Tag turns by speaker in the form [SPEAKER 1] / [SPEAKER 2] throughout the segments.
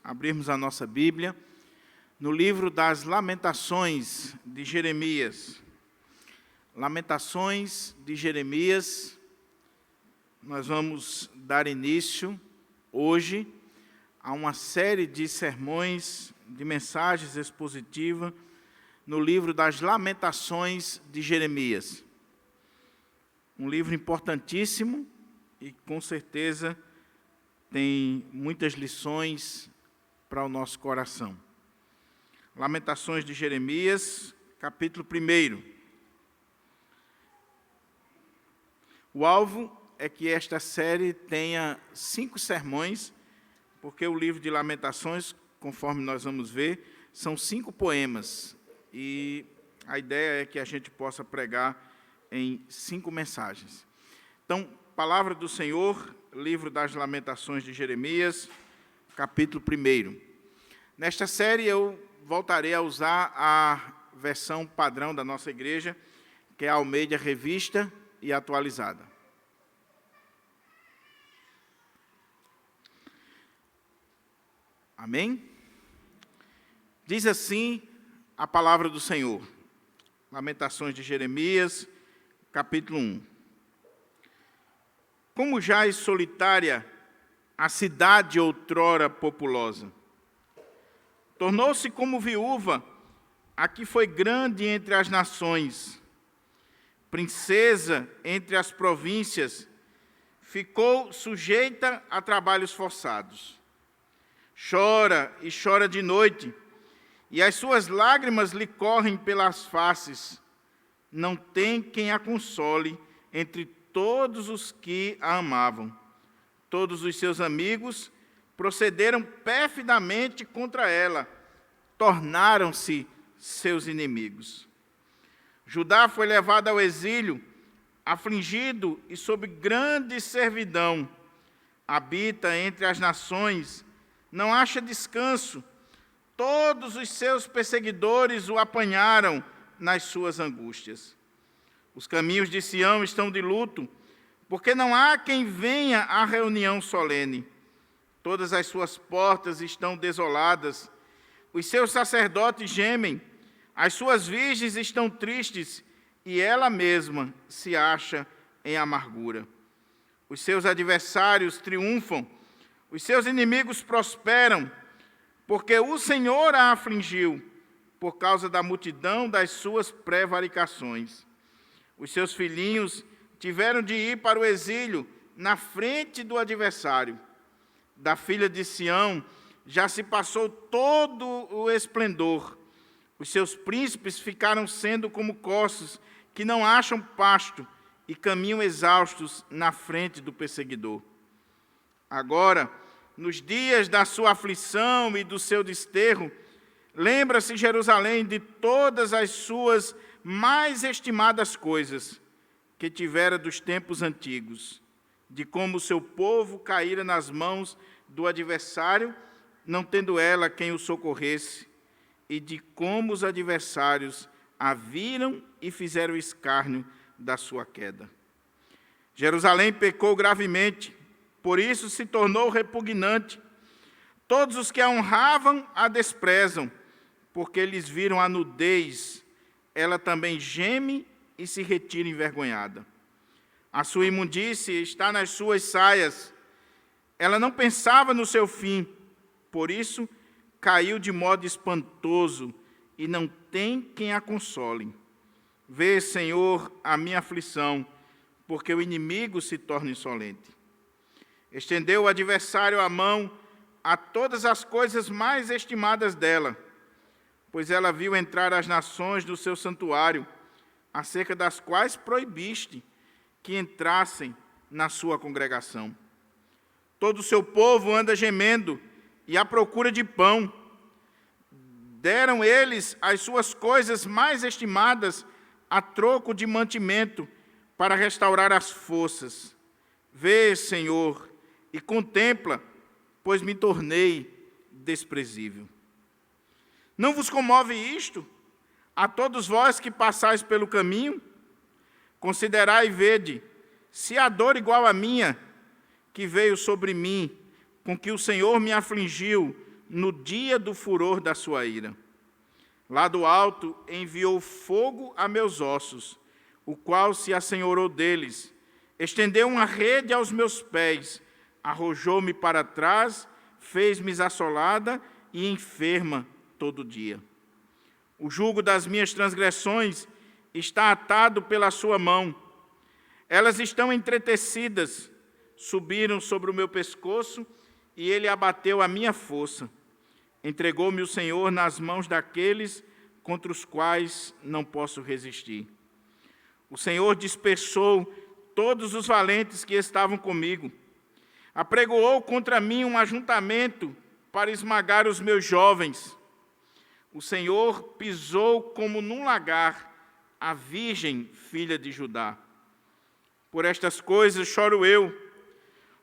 [SPEAKER 1] Abrirmos a nossa Bíblia no livro das Lamentações de Jeremias. Lamentações de Jeremias. Nós vamos dar início hoje a uma série de sermões, de mensagens expositivas no livro das Lamentações de Jeremias. Um livro importantíssimo e, com certeza, tem muitas lições para o nosso coração. Lamentações de Jeremias, capítulo 1. O alvo é que esta série tenha 5 sermões, porque o livro de Lamentações, conforme nós vamos ver, são 5 poemas. E a ideia é que a gente possa pregar em 5 mensagens. Então, Palavra do Senhor, livro das Lamentações de Jeremias, capítulo 1. Nesta série eu voltarei a usar a versão padrão da nossa igreja, que é a Almeida Revista e Atualizada. Amém? Diz assim a palavra do Senhor. Lamentações de Jeremias, capítulo 1. Como jaz solitária a cidade outrora populosa. Tornou-se como viúva a que foi grande entre as nações. Princesa entre as províncias, ficou sujeita a trabalhos forçados. Chora e chora de noite, e as suas lágrimas lhe correm pelas faces. Não tem quem a console entre todos os que a amavam. Todos os seus amigos procederam perfidamente contra ela, tornaram-se seus inimigos. Judá foi levado ao exílio, afligido e sob grande servidão. Habita entre as nações, não acha descanso. Todos os seus perseguidores o apanharam nas suas angústias. Os caminhos de Sião estão de luto, porque não há quem venha à reunião solene. Todas as suas portas estão desoladas, os seus sacerdotes gemem, as suas virgens estão tristes, e ela mesma se acha em amargura. Os seus adversários triunfam, os seus inimigos prosperam, porque o Senhor a afligiu, por causa da multidão das suas prevaricações. Os seus filhinhos tiveram de ir para o exílio na frente do adversário. Da filha de Sião já se passou todo o esplendor. Os seus príncipes ficaram sendo como corços que não acham pasto e caminham exaustos na frente do perseguidor. Agora, nos dias da sua aflição e do seu desterro, lembra-se Jerusalém de todas as suas mais estimadas coisas que tivera dos tempos antigos, de como o seu povo caíra nas mãos do adversário, não tendo ela quem o socorresse, e de como os adversários a viram e fizeram escárnio da sua queda. Jerusalém pecou gravemente, por isso se tornou repugnante. Todos os que a honravam a desprezam, porque eles viram a nudez. Ela também geme e se retira envergonhada. A sua imundície está nas suas saias. Ela não pensava no seu fim, por isso caiu de modo espantoso e não tem quem a console. Vê, Senhor, a minha aflição, porque o inimigo se torna insolente. Estendeu o adversário a mão a todas as coisas mais estimadas dela, pois ela viu entrar as nações no seu santuário, acerca das quais proibiste que entrassem na sua congregação. Todo o seu povo anda gemendo e à procura de pão. Deram eles as suas coisas mais estimadas a troco de mantimento para restaurar as forças. Vê, Senhor, e contempla, pois me tornei desprezível. Não vos comove isto? A todos vós que passais pelo caminho, considerai e vede, se há dor igual à minha, que veio sobre mim, com que o Senhor me afligiu no dia do furor da sua ira. Lá do alto enviou fogo a meus ossos, o qual se assenhorou deles. Estendeu uma rede aos meus pés, arrojou-me para trás, fez-me assolada e enferma todo dia. O jugo das minhas transgressões está atado pela sua mão. Elas estão entretecidas, subiram sobre o meu pescoço, e ele abateu a minha força. Entregou-me o Senhor nas mãos daqueles contra os quais não posso resistir. O Senhor dispersou todos os valentes que estavam comigo. Apregoou contra mim um ajuntamento para esmagar os meus jovens. O Senhor pisou como num lagar a virgem filha de Judá. Por estas coisas choro eu.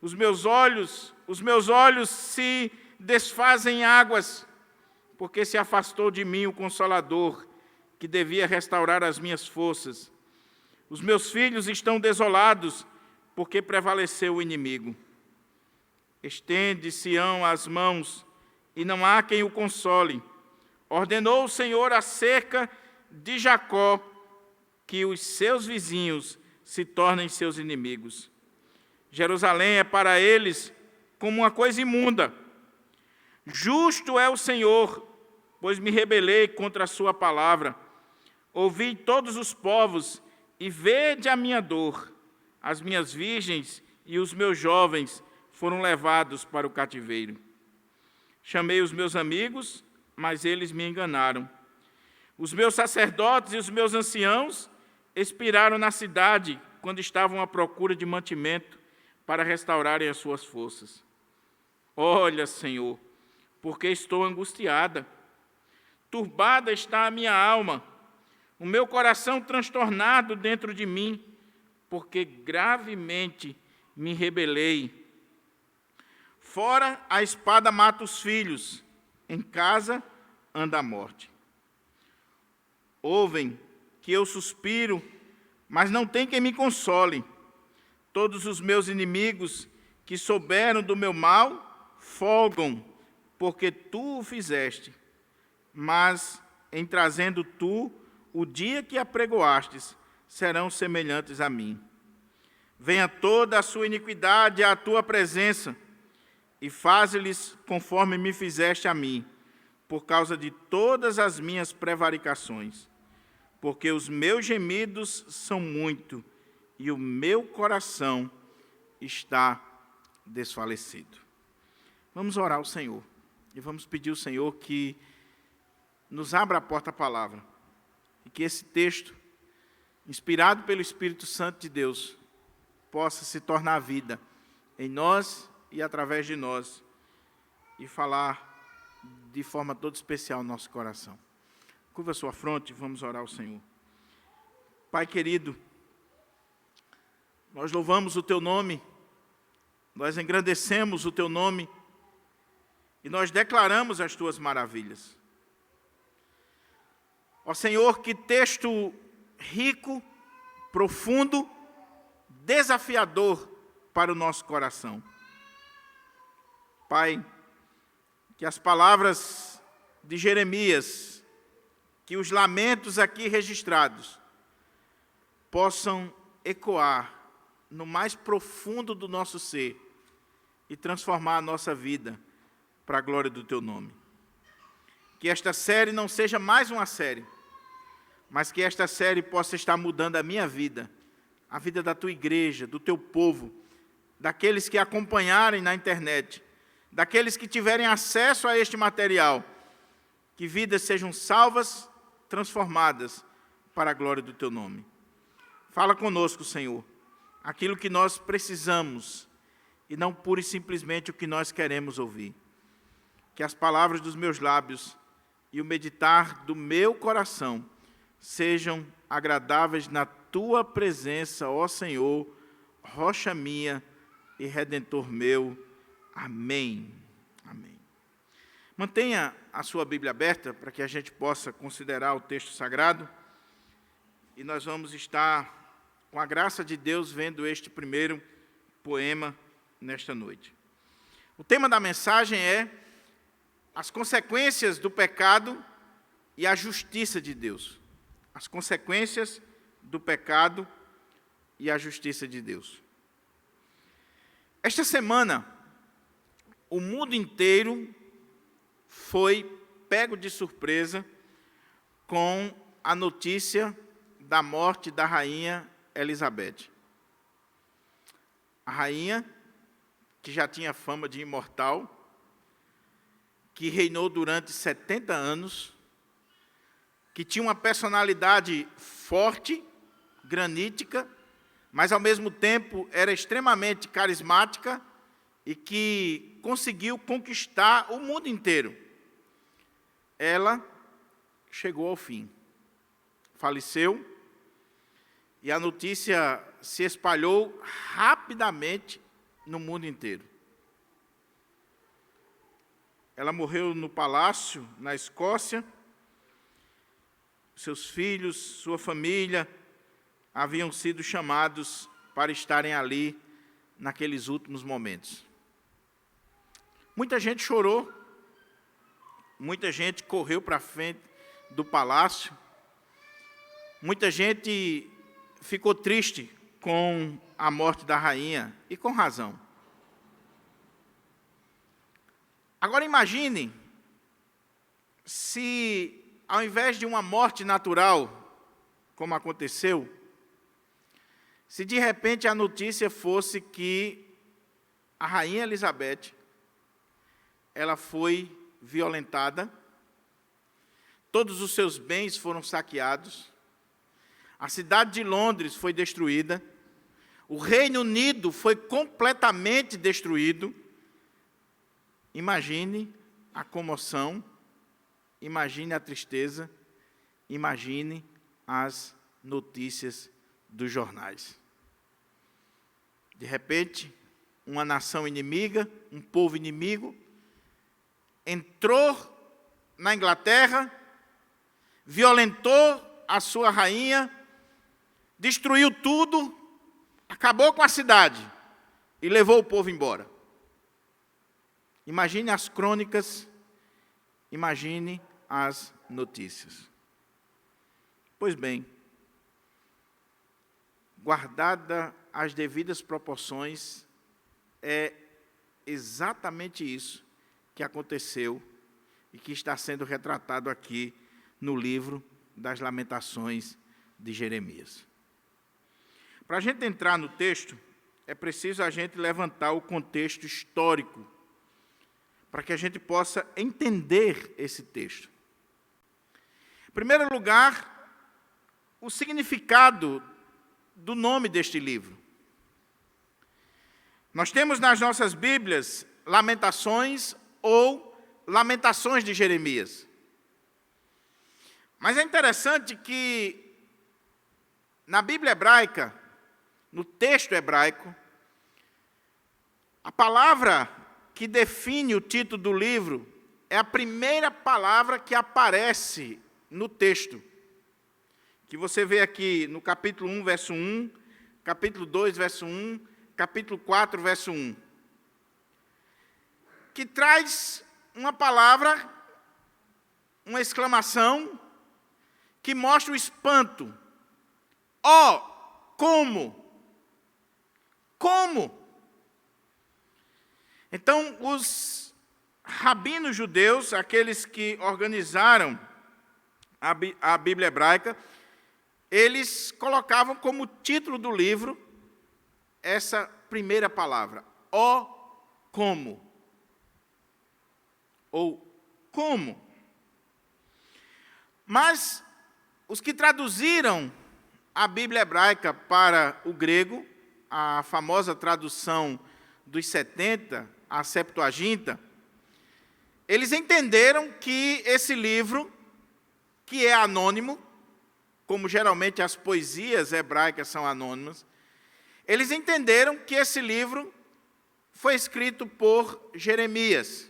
[SPEAKER 1] Os meus olhos se desfazem em águas, porque se afastou de mim o Consolador, que devia restaurar as minhas forças. Os meus filhos estão desolados, porque prevaleceu o inimigo. Estende Sião as mãos, e não há quem o console. Ordenou o Senhor acerca de Jacó, que os seus vizinhos se tornem seus inimigos. Jerusalém é para eles como uma coisa imunda. Justo é o Senhor, pois me rebelei contra a sua palavra. Ouvi todos os povos e vede a minha dor. As minhas virgens e os meus jovens foram levados para o cativeiro. Chamei os meus amigos, mas eles me enganaram. Os meus sacerdotes e os meus anciãos expiraram na cidade quando estavam à procura de mantimento para restaurarem as suas forças. Olha, Senhor, porque estou angustiada. Turbada está a minha alma, o meu coração transtornado dentro de mim, porque gravemente me rebelei. Fora a espada mata os filhos, em casa anda a morte. Ouvem que eu suspiro, mas não tem quem me console. Todos os meus inimigos que souberam do meu mal folgam, porque tu o fizeste. Mas, em trazendo tu o dia que apregoastes, serão semelhantes a mim. Venha toda a sua iniquidade à tua presença, e faze-lhes conforme me fizeste a mim, por causa de todas as minhas prevaricações. Porque os meus gemidos são muito, e o meu coração está desfalecido. Vamos orar ao Senhor, e vamos pedir ao Senhor que nos abra a porta à palavra, e que esse texto, inspirado pelo Espírito Santo de Deus, possa se tornar vida em nós e através de nós, e falar de forma toda especial no nosso coração. Curva a sua fronte e vamos orar ao Senhor. Pai querido, nós louvamos o Teu nome, nós engrandecemos o Teu nome, e nós declaramos as Tuas maravilhas. Ó Senhor, que texto rico, profundo, desafiador para o nosso coração. Pai, que as palavras de Jeremias, que os lamentos aqui registrados, possam ecoar no mais profundo do nosso ser e transformar a nossa vida para a glória do Teu nome. Que esta série não seja mais uma série, mas que esta série possa estar mudando a minha vida, a vida da Tua igreja, do Teu povo, daqueles que acompanharem na internet, daqueles que tiverem acesso a este material, que vidas sejam salvas, transformadas para a glória do Teu nome. Fala conosco, Senhor, aquilo que nós precisamos e não pura e simplesmente o que nós queremos ouvir. Que as palavras dos meus lábios e o meditar do meu coração sejam agradáveis na Tua presença, ó Senhor, rocha minha e redentor meu. Amém. Amém. Mantenha a sua Bíblia aberta para que a gente possa considerar o texto sagrado. E nós vamos estar, com a graça de Deus, vendo este primeiro poema nesta noite. O tema da mensagem é as consequências do pecado e a justiça de Deus. As consequências do pecado e a justiça de Deus. Esta semana, o mundo inteiro foi pego de surpresa com a notícia da morte da rainha Elizabeth. A rainha, que já tinha fama de imortal, que reinou durante 70 anos, que tinha uma personalidade forte, granítica, mas ao mesmo tempo era extremamente carismática e que conseguiu conquistar o mundo inteiro. Ela chegou ao fim, faleceu, e a notícia se espalhou rapidamente no mundo inteiro. Ela morreu no palácio, na Escócia. Seus filhos, sua família, haviam sido chamados para estarem ali naqueles últimos momentos. Muita gente chorou, muita gente correu para frente do palácio, muita gente ficou triste com a morte da rainha, e com razão. Agora imagine se, ao invés de uma morte natural, como aconteceu, se de repente a notícia fosse que a rainha Elizabeth, ela foi violentada, todos os seus bens foram saqueados, a cidade de Londres foi destruída, o Reino Unido foi completamente destruído. Imagine a comoção, imagine a tristeza, imagine as notícias dos jornais. De repente, uma nação inimiga, um povo inimigo, entrou na Inglaterra, violentou a sua rainha, destruiu tudo, acabou com a cidade e levou o povo embora. Imagine as crônicas, imagine as notícias. Pois bem, guardada as devidas proporções, é exatamente isso que aconteceu e que está sendo retratado aqui no livro das Lamentações de Jeremias. Para a gente entrar no texto, é preciso a gente levantar o contexto histórico, para que a gente possa entender esse texto. Em primeiro lugar, o significado do nome deste livro. Nós temos nas nossas Bíblias Lamentações ou Lamentações de Jeremias. Mas é interessante que na Bíblia hebraica, no texto hebraico, a palavra que define o título do livro é a primeira palavra que aparece no texto, que você vê aqui no capítulo 1, verso 1, capítulo 2, verso 1, capítulo 4, verso 1, que traz uma palavra, uma exclamação, que mostra o espanto. Ó, como? Como? Então, os rabinos judeus, aqueles que organizaram a Bíblia hebraica, eles colocavam como título do livro essa primeira palavra, ó, como? Ou como? Mas os que traduziram a Bíblia hebraica para o grego, a famosa tradução dos 70, a Septuaginta, eles entenderam que esse livro, que é anônimo, como geralmente as poesias hebraicas são anônimas, eles entenderam que esse livro foi escrito por Jeremias.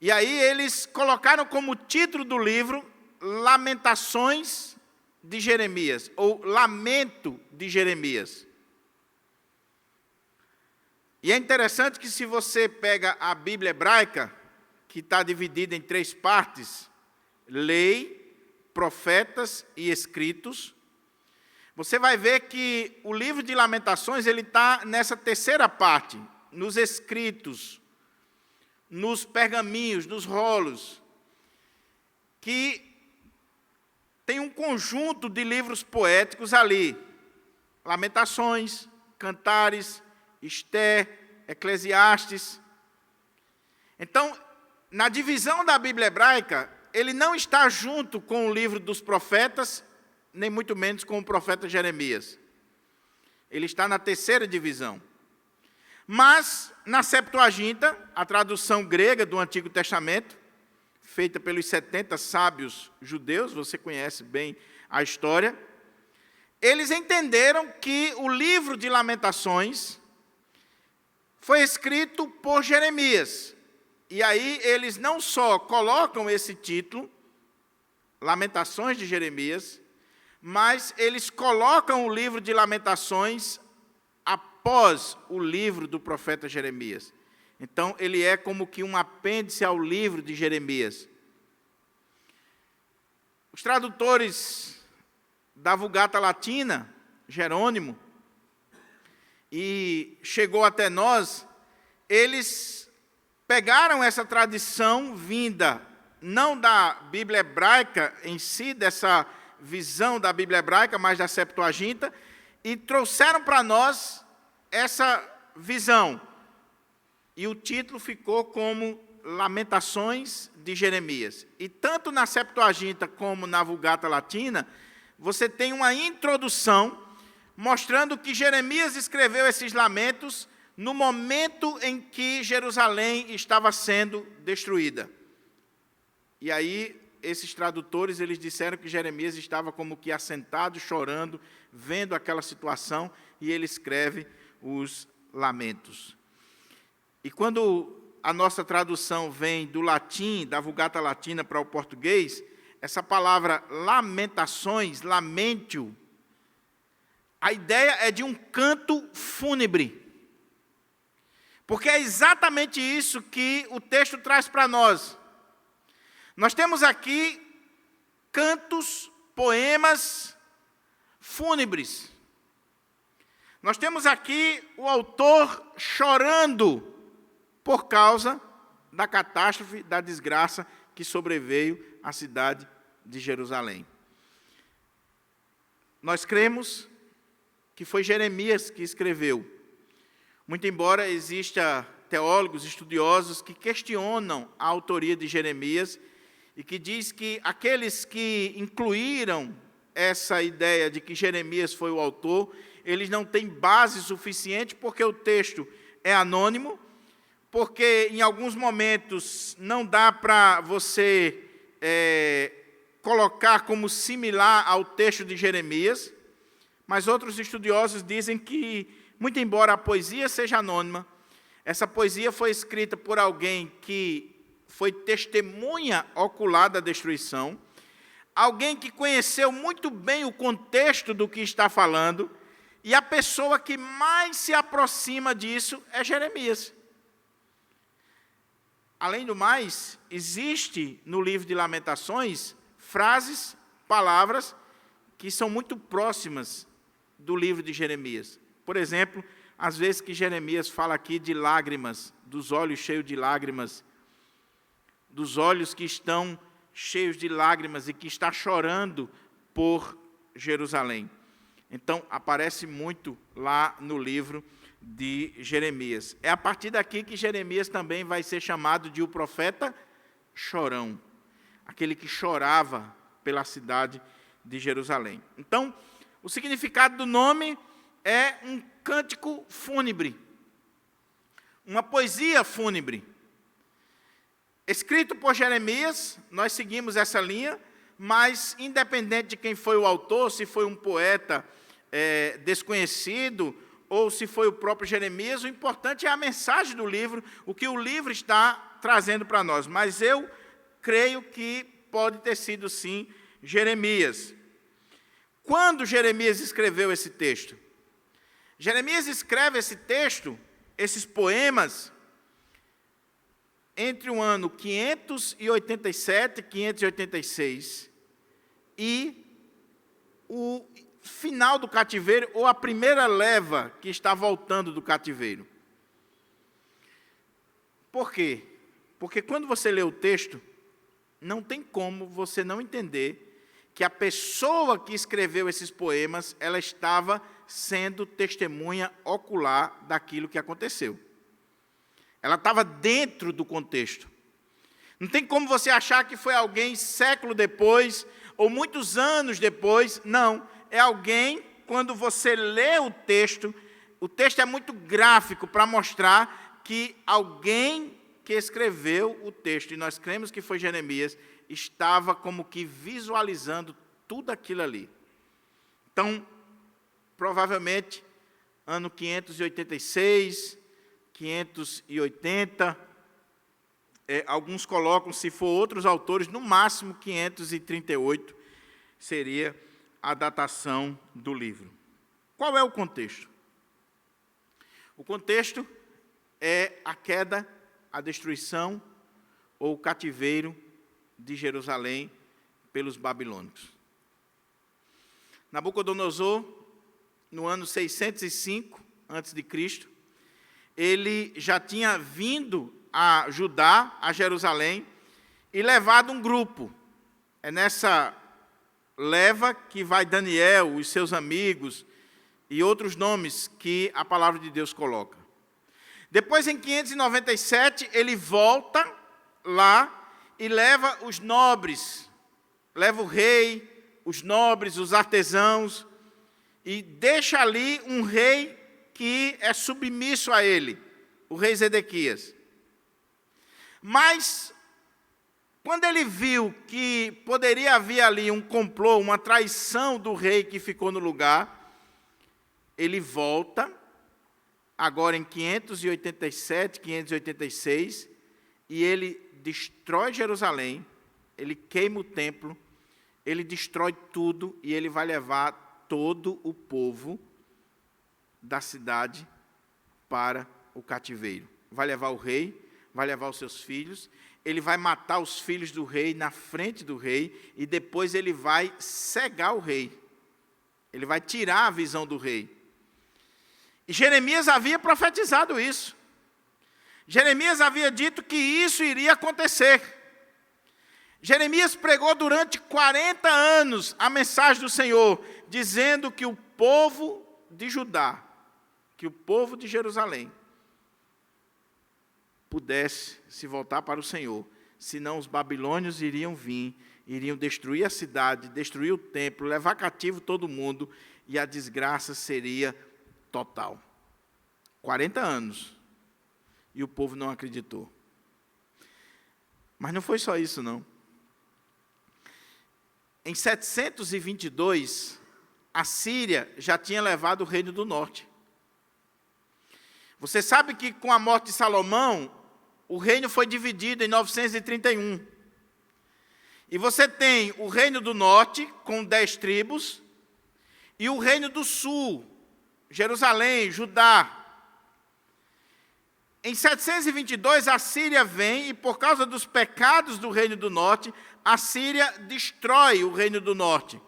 [SPEAKER 1] E aí eles colocaram como título do livro Lamentações de Jeremias, ou Lamento de Jeremias. E é interessante que se você pega a Bíblia hebraica, que está dividida em 3 partes, lei, profetas e escritos, você vai ver que o livro de Lamentações ele está nessa terceira parte, nos escritos, nos pergaminhos, nos rolos, que tem um conjunto de livros poéticos ali, Lamentações, Cantares, Esté, Eclesiastes. Então, na divisão da Bíblia hebraica, ele não está junto com o livro dos profetas, nem muito menos com o profeta Jeremias. Ele está na terceira divisão. Mas, na Septuaginta, a tradução grega do Antigo Testamento, feita pelos 70 sábios judeus, você conhece bem a história, eles entenderam que o livro de Lamentações foi escrito por Jeremias. E aí eles não só colocam esse título, Lamentações de Jeremias, mas eles colocam o livro de Lamentações após o livro do profeta Jeremias. Então, ele é como que um apêndice ao livro de Jeremias. Os tradutores da Vulgata Latina, Jerônimo, e chegou até nós, eles pegaram essa tradição vinda, não da Bíblia hebraica em si, dessa visão da Bíblia hebraica, mas da Septuaginta, e trouxeram para nós essa visão. E o título ficou como Lamentações de Jeremias. E tanto na Septuaginta como na Vulgata Latina, você tem uma introdução mostrando que Jeremias escreveu esses lamentos no momento em que Jerusalém estava sendo destruída. E aí, esses tradutores, eles disseram que Jeremias estava como que assentado, chorando, vendo aquela situação, e ele escreve os lamentos. E quando a nossa tradução vem do latim, da Vulgata Latina para o português, essa palavra lamentações, lamentio, a ideia é de um canto fúnebre. Porque é exatamente isso que o texto traz para nós. Nós temos aqui cantos, poemas fúnebres. Nós temos aqui o autor chorando por causa da catástrofe, da desgraça que sobreveio à cidade de Jerusalém. Nós cremos que foi Jeremias que escreveu. Muito embora exista teólogos, estudiosos que questionam a autoria de Jeremias e que diz que aqueles que incluíram essa ideia de que Jeremias foi o autor, eles não têm base suficiente porque o texto é anônimo, porque em alguns momentos não dá para você colocar como similar ao texto de Jeremias, mas outros estudiosos dizem que, muito embora a poesia seja anônima, essa poesia foi escrita por alguém que foi testemunha ocular da destruição, alguém que conheceu muito bem o contexto do que está falando, e a pessoa que mais se aproxima disso é Jeremias. Além do mais, existe no livro de Lamentações frases, palavras que são muito próximas do livro de Jeremias. Por exemplo, às vezes que Jeremias fala aqui de lágrimas, dos olhos cheios de lágrimas, dos olhos que estão cheios de lágrimas e que está chorando por Jerusalém. Então, aparece muito lá no livro de Jeremias. É a partir daqui que Jeremias também vai ser chamado de o profeta chorão, aquele que chorava pela cidade de Jerusalém. Então, o significado do nome é um cântico fúnebre, uma poesia fúnebre. Escrito por Jeremias, nós seguimos essa linha, mas independente de quem foi o autor, se foi um poeta desconhecido, ou se foi o próprio Jeremias, o importante é a mensagem do livro, o que o livro está trazendo para nós. Mas eu creio que pode ter sido, sim, Jeremias. Quando Jeremias escreveu esse texto? Jeremias escreve esse texto esses poemas entre o ano 587, 586 e o final do cativeiro, ou a primeira leva que está voltando do cativeiro. Por quê? Porque quando você lê o texto, não tem como você não entender que a pessoa que escreveu esses poemas, ela estava sendo testemunha ocular daquilo que aconteceu. Ela estava dentro do contexto. Não tem como você achar que foi alguém século depois, ou muitos anos depois. Não, é alguém, quando você lê o texto é muito gráfico para mostrar que alguém que escreveu o texto, e nós cremos que foi Jeremias, estava como que visualizando tudo aquilo ali. Então, provavelmente, ano 586, 580, alguns colocam, se for outros autores, no máximo 538, seria a datação do livro. Qual é o contexto? O contexto é a queda, a destruição ou o cativeiro de Jerusalém pelos babilônicos. Nabucodonosor, no ano 605 a.C., ele já tinha vindo a Judá, a Jerusalém, e levado um grupo. É nessa leva que vai Daniel, os seus amigos e outros nomes que a palavra de Deus coloca. Depois, em 597, ele volta lá e leva os nobres, leva o rei, os nobres, os artesãos, e deixa ali um rei que é submisso a ele, o rei Zedequias. Mas, quando ele viu que poderia haver ali um complô, uma traição do rei que ficou no lugar, ele volta, agora em 587, 586, e ele destrói Jerusalém, ele queima o templo, ele destrói tudo, e ele vai levar todo o povo da cidade para o cativeiro. Vai levar o rei, vai levar os seus filhos, ele vai matar os filhos do rei na frente do rei, e depois ele vai cegar o rei. Ele vai tirar a visão do rei. E Jeremias havia profetizado isso. Jeremias havia dito que isso iria acontecer. Jeremias pregou durante 40 anos a mensagem do Senhor, dizendo que o povo de Judá, que o povo de Jerusalém, pudesse se voltar para o Senhor, senão os babilônios iriam vir, iriam destruir a cidade, destruir o templo, levar cativo todo mundo, e a desgraça seria total. 40 anos, e o povo não acreditou. Mas não foi só isso, não. Em 722, a Síria já tinha levado o reino do norte. Você sabe que com a morte de Salomão, o reino foi dividido em 931. E você tem o reino do norte, com 10 tribos, e o reino do sul, Jerusalém, Judá. Em 722, a Síria vem, e por causa dos pecados do reino do norte, a Síria destrói o reino do norte.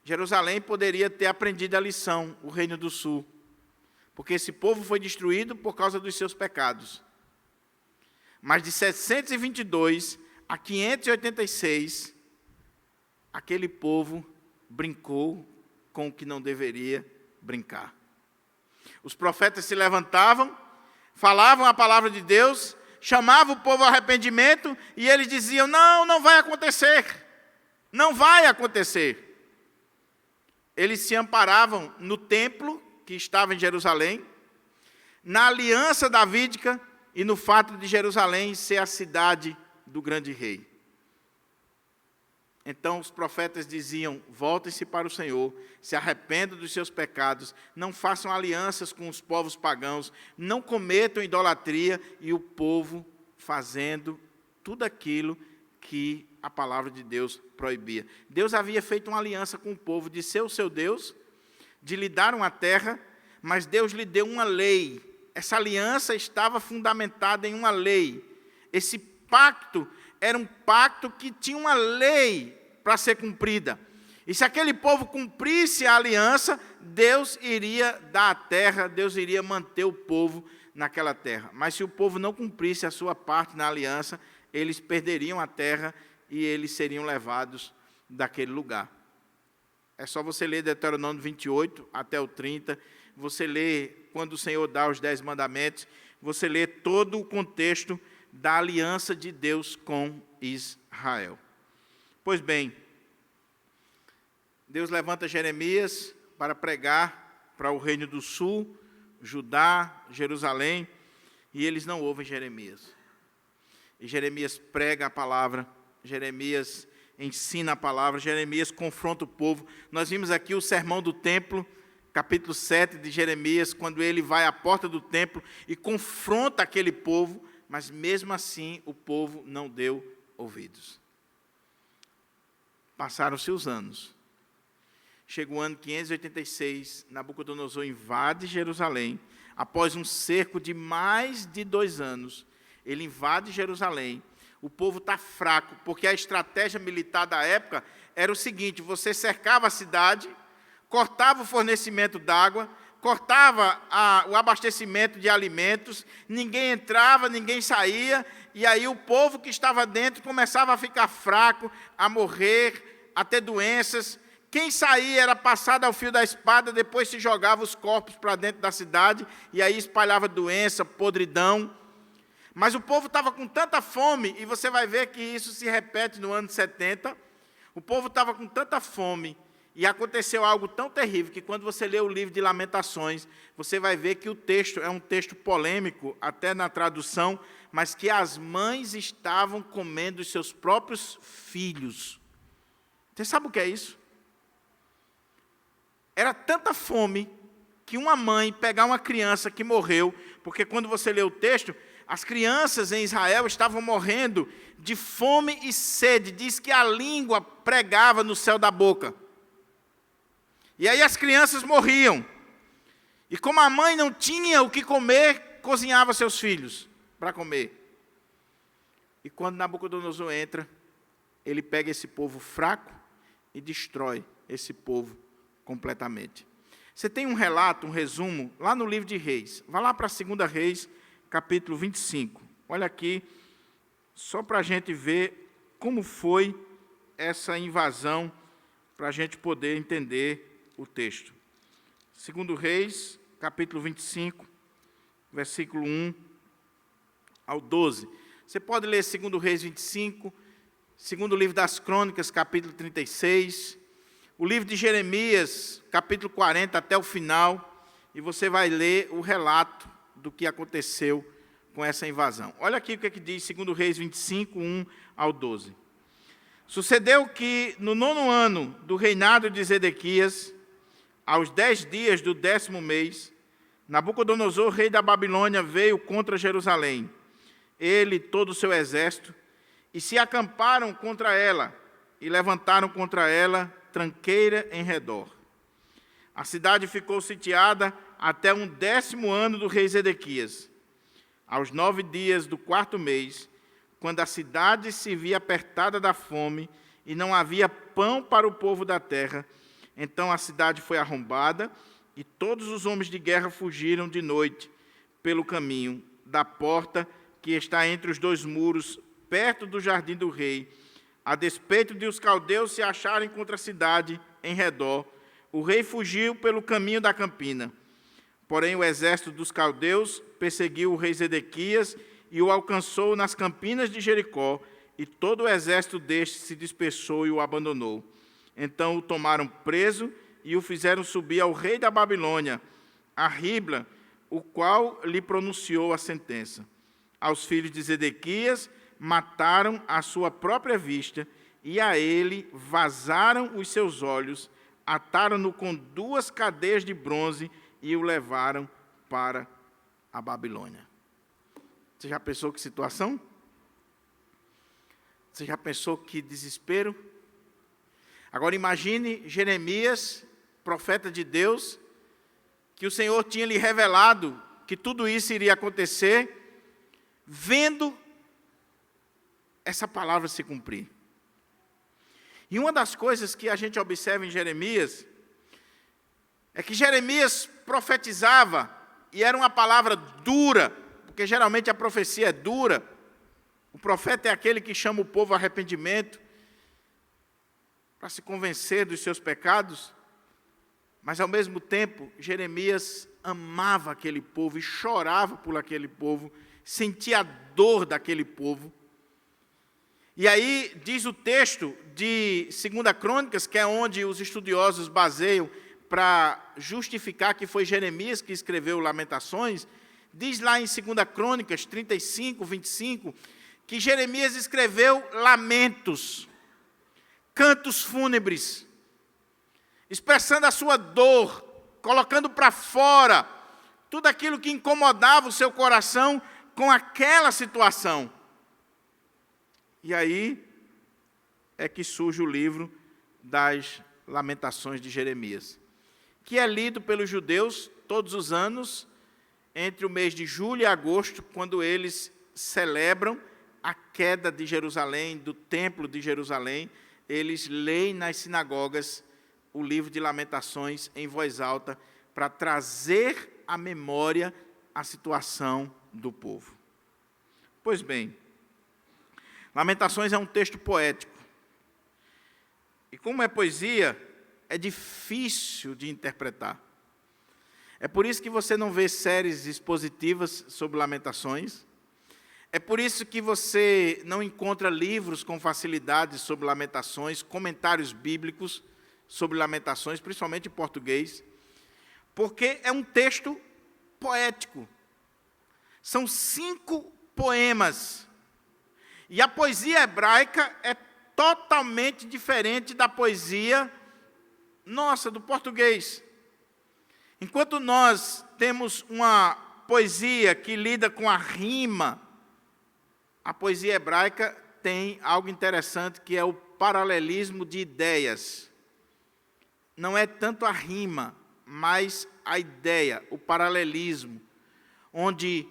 [SPEAKER 1] Jerusalém poderia ter aprendido a lição, o reino do sul, porque esse povo foi destruído por causa dos seus pecados. Mas de 722 a 586, aquele povo brincou com o que não deveria brincar. Os profetas se levantavam, falavam a palavra de Deus, chamavam o povo ao arrependimento, e eles diziam: não, não vai acontecer, não vai acontecer. Eles se amparavam no templo, que estava em Jerusalém, na aliança davídica e no fato de Jerusalém ser a cidade do grande rei. Então os profetas diziam: voltem-se para o Senhor, se arrependam dos seus pecados, não façam alianças com os povos pagãos, não cometam idolatria, e o povo fazendo tudo aquilo que a palavra de Deus proibia. Deus havia feito uma aliança com o povo de ser o seu Deus, de lhe dar uma terra, mas Deus lhe deu uma lei. Essa aliança estava fundamentada em uma lei. Esse pacto era um pacto que tinha uma lei para ser cumprida. E se aquele povo cumprisse a aliança, Deus iria dar a terra, Deus iria manter o povo naquela terra. Mas se o povo não cumprisse a sua parte na aliança, eles perderiam a terra e eles seriam levados daquele lugar. É só você ler Deuteronômio 28 até o 30, você lê quando o Senhor dá os 10 mandamentos, você lê todo o contexto da aliança de Deus com Israel. Pois bem, Deus levanta Jeremias para pregar para o reino do sul, Judá, Jerusalém, e eles não ouvem Jeremias. E Jeremias prega a palavra, Jeremias ensina a palavra, Jeremias confronta o povo. Nós vimos aqui o sermão do templo, capítulo 7 de Jeremias, quando ele vai à porta do templo e confronta aquele povo, mas mesmo assim o povo não deu ouvidos. Passaram-se os anos. Chega o ano 586, Nabucodonosor invade Jerusalém. Após um cerco de mais de 2 anos, ele invade Jerusalém. O povo está fraco, porque a estratégia militar da época era o seguinte: você cercava a cidade, cortava o fornecimento d'água, cortava o abastecimento de alimentos, ninguém entrava, ninguém saía, e aí o povo que estava dentro começava a ficar fraco, a morrer, a ter doenças. Quem saía era passado ao fio da espada, depois se jogava os corpos para dentro da cidade, e aí espalhava doença, podridão. Mas o povo estava com tanta fome, e você vai ver que isso se repete no ano 70, o povo estava com tanta fome, e aconteceu algo tão terrível, que quando você lê o livro de Lamentações, você vai ver que o texto é um texto polêmico, até na tradução, mas que as mães estavam comendo os seus próprios filhos. Você sabe o que é isso? Era tanta fome, que uma mãe pegar uma criança que morreu, porque quando você lê o texto, as crianças em Israel estavam morrendo de fome e sede. Diz que a língua pregava no céu da boca. E aí as crianças morriam. E como a mãe não tinha o que comer, cozinhava seus filhos para comer. E quando Nabucodonosor entra, ele pega esse povo fraco e destrói esse povo completamente. Você tem um relato, um resumo, lá no livro de Reis. Vá lá para 2 Reis, capítulo 25. Olha aqui, só para a gente ver como foi essa invasão, para a gente poder entender o texto. 2 Reis, capítulo 25, versículo 1 ao 12. Você pode ler 2 Reis 25, segundo livro das Crônicas, capítulo 36, o livro de Jeremias, capítulo 40 até o final, e você vai ler o relato do que aconteceu com essa invasão. Olha aqui o que diz 2 Reis 25, 1 ao 12. Sucedeu que, no 9º ano do reinado de Zedequias, aos 10 dias do 10º mês, Nabucodonosor, rei da Babilônia, veio contra Jerusalém, ele e todo o seu exército, e se acamparam contra ela, e levantaram contra ela tranqueira em redor. A cidade ficou sitiada até o 10º ano do rei Zedequias. Aos 9 dias do 4º mês, quando a cidade se via apertada da fome e não havia pão para o povo da terra, então a cidade foi arrombada e todos os homens de guerra fugiram de noite pelo caminho da porta que está entre os 2 muros, perto do jardim do rei, a despeito de os caldeus se acharem contra a cidade em redor. O rei fugiu pelo caminho da campina. Porém, o exército dos caldeus perseguiu o rei Zedequias e o alcançou nas campinas de Jericó, e todo o exército deste se dispersou e o abandonou. Então o tomaram preso e o fizeram subir ao rei da Babilônia, a Ribla, o qual lhe pronunciou a sentença. Aos filhos de Zedequias mataram à sua própria vista, e a ele vazaram os seus olhos, ataram-no com 2 cadeias de bronze e o levaram para a Babilônia. Você já pensou que situação? Você já pensou que desespero? Agora imagine Jeremias, profeta de Deus, que o Senhor tinha lhe revelado que tudo isso iria acontecer, vendo essa palavra se cumprir. E uma das coisas que a gente observa em Jeremias é que Jeremias profetizava, e era uma palavra dura, porque geralmente a profecia é dura. O profeta é aquele que chama o povo ao arrependimento, para se convencer dos seus pecados, mas ao mesmo tempo, Jeremias amava aquele povo e chorava por aquele povo, sentia a dor daquele povo. E aí diz o texto de 2 Crônicas, que é onde os estudiosos baseiam para justificar que foi Jeremias que escreveu Lamentações, diz lá em 2 Crônicas 35, 25, que Jeremias escreveu lamentos, cantos fúnebres, expressando a sua dor, colocando para fora tudo aquilo que incomodava o seu coração com aquela situação. E aí é que surge o livro das Lamentações de Jeremias, que é lido pelos judeus todos os anos, entre o mês de julho e agosto, quando eles celebram a queda de Jerusalém, do templo de Jerusalém. Eles leem nas sinagogas o livro de Lamentações em voz alta, para trazer à memória a situação do povo. Pois bem, Lamentações é um texto poético. E como é poesia, é difícil de interpretar. É por isso que você não vê séries expositivas sobre Lamentações. É por isso que você não encontra livros com facilidade sobre Lamentações, comentários bíblicos sobre Lamentações, principalmente em português, porque é um texto poético. São 5 poemas. E a poesia hebraica é totalmente diferente da poesia nossa, do português. Enquanto nós temos uma poesia que lida com a rima, a poesia hebraica tem algo interessante, que é o paralelismo de ideias. Não é tanto a rima, mas a ideia, o paralelismo, onde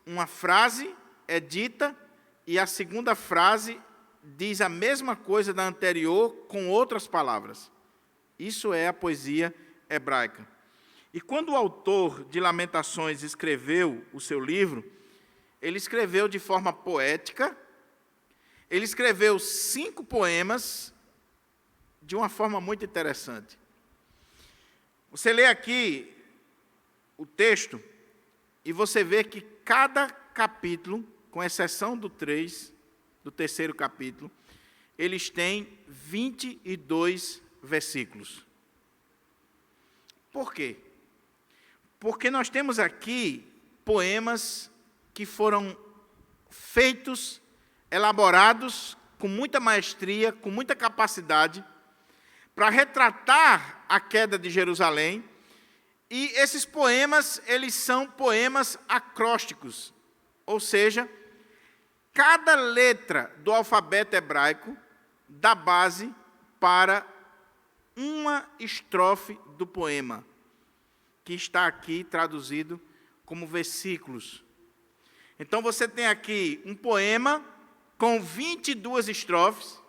[SPEAKER 1] uma frase é dita e a segunda frase diz a mesma coisa da anterior com outras palavras. Isso é a poesia hebraica. E quando o autor de Lamentações escreveu o seu livro, ele escreveu de forma poética, ele escreveu 5 poemas de uma forma muito interessante. Você lê aqui o texto e você vê que cada capítulo, com exceção do 3, do terceiro capítulo, eles têm 22 versículos. Por quê? Porque nós temos aqui poemas que foram feitos, elaborados com muita maestria, com muita capacidade, para retratar a queda de Jerusalém. E esses poemas, eles são poemas acrósticos, ou seja, cada letra do alfabeto hebraico dá base para uma estrofe do poema, que está aqui traduzido como versículos. Então você tem aqui um poema com 22 estrofes,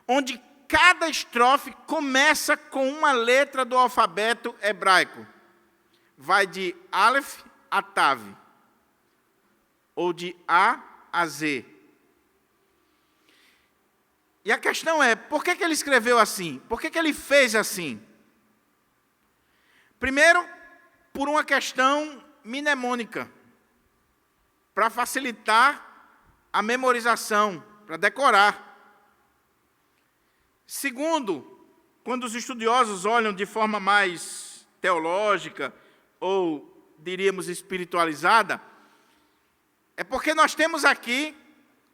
[SPEAKER 1] onde cada estrofe começa com uma letra do alfabeto hebraico. Vai de Aleph a Tav, ou de A a Z. E a questão é, por que ele escreveu assim? Por que ele fez assim? Primeiro, por uma questão mnemônica, para facilitar a memorização, para decorar. Segundo, quando os estudiosos olham de forma mais teológica, ou diríamos espiritualizada, é porque nós temos aqui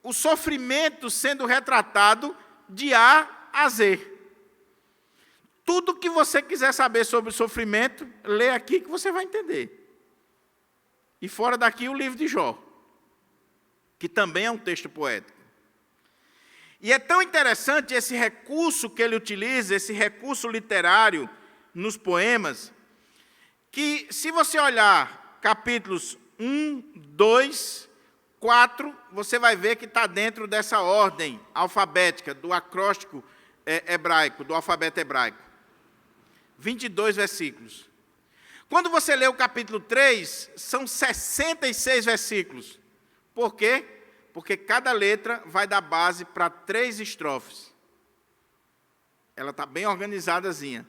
[SPEAKER 1] o sofrimento sendo retratado de A a Z. Tudo que você quiser saber sobre o sofrimento, lê aqui que você vai entender. E fora daqui o livro de Jó, que também é um texto poético. E é tão interessante esse recurso que ele utiliza, esse recurso literário nos poemas, que, se você olhar capítulos 1, 2, 4, você vai ver que está dentro dessa ordem alfabética, do acróstico hebraico, do alfabeto hebraico. 22 versículos. Quando você lê o capítulo 3, são 66 versículos. Por quê? Porque cada letra vai dar base para 3 estrofes. Ela está bem organizadazinha.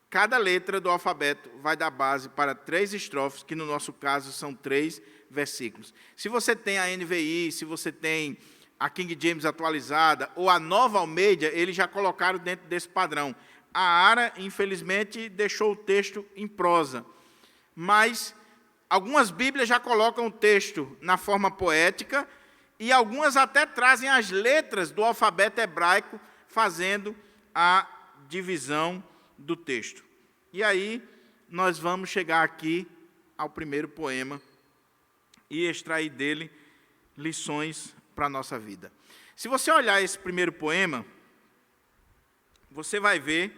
[SPEAKER 1] Cada letra do alfabeto vai dar base para 3 estrofes, que no nosso caso são 3 versículos. Se você tem a NVI, se você tem a King James atualizada, ou a Nova Almeida, eles já colocaram dentro desse padrão. A Ara, infelizmente, deixou o texto em prosa. Mas algumas Bíblias já colocam o texto na forma poética, e algumas até trazem as letras do alfabeto hebraico, fazendo a divisão do texto. E aí, nós vamos chegar aqui ao primeiro poema e extrair dele lições para a nossa vida. Se você olhar esse primeiro poema, você vai ver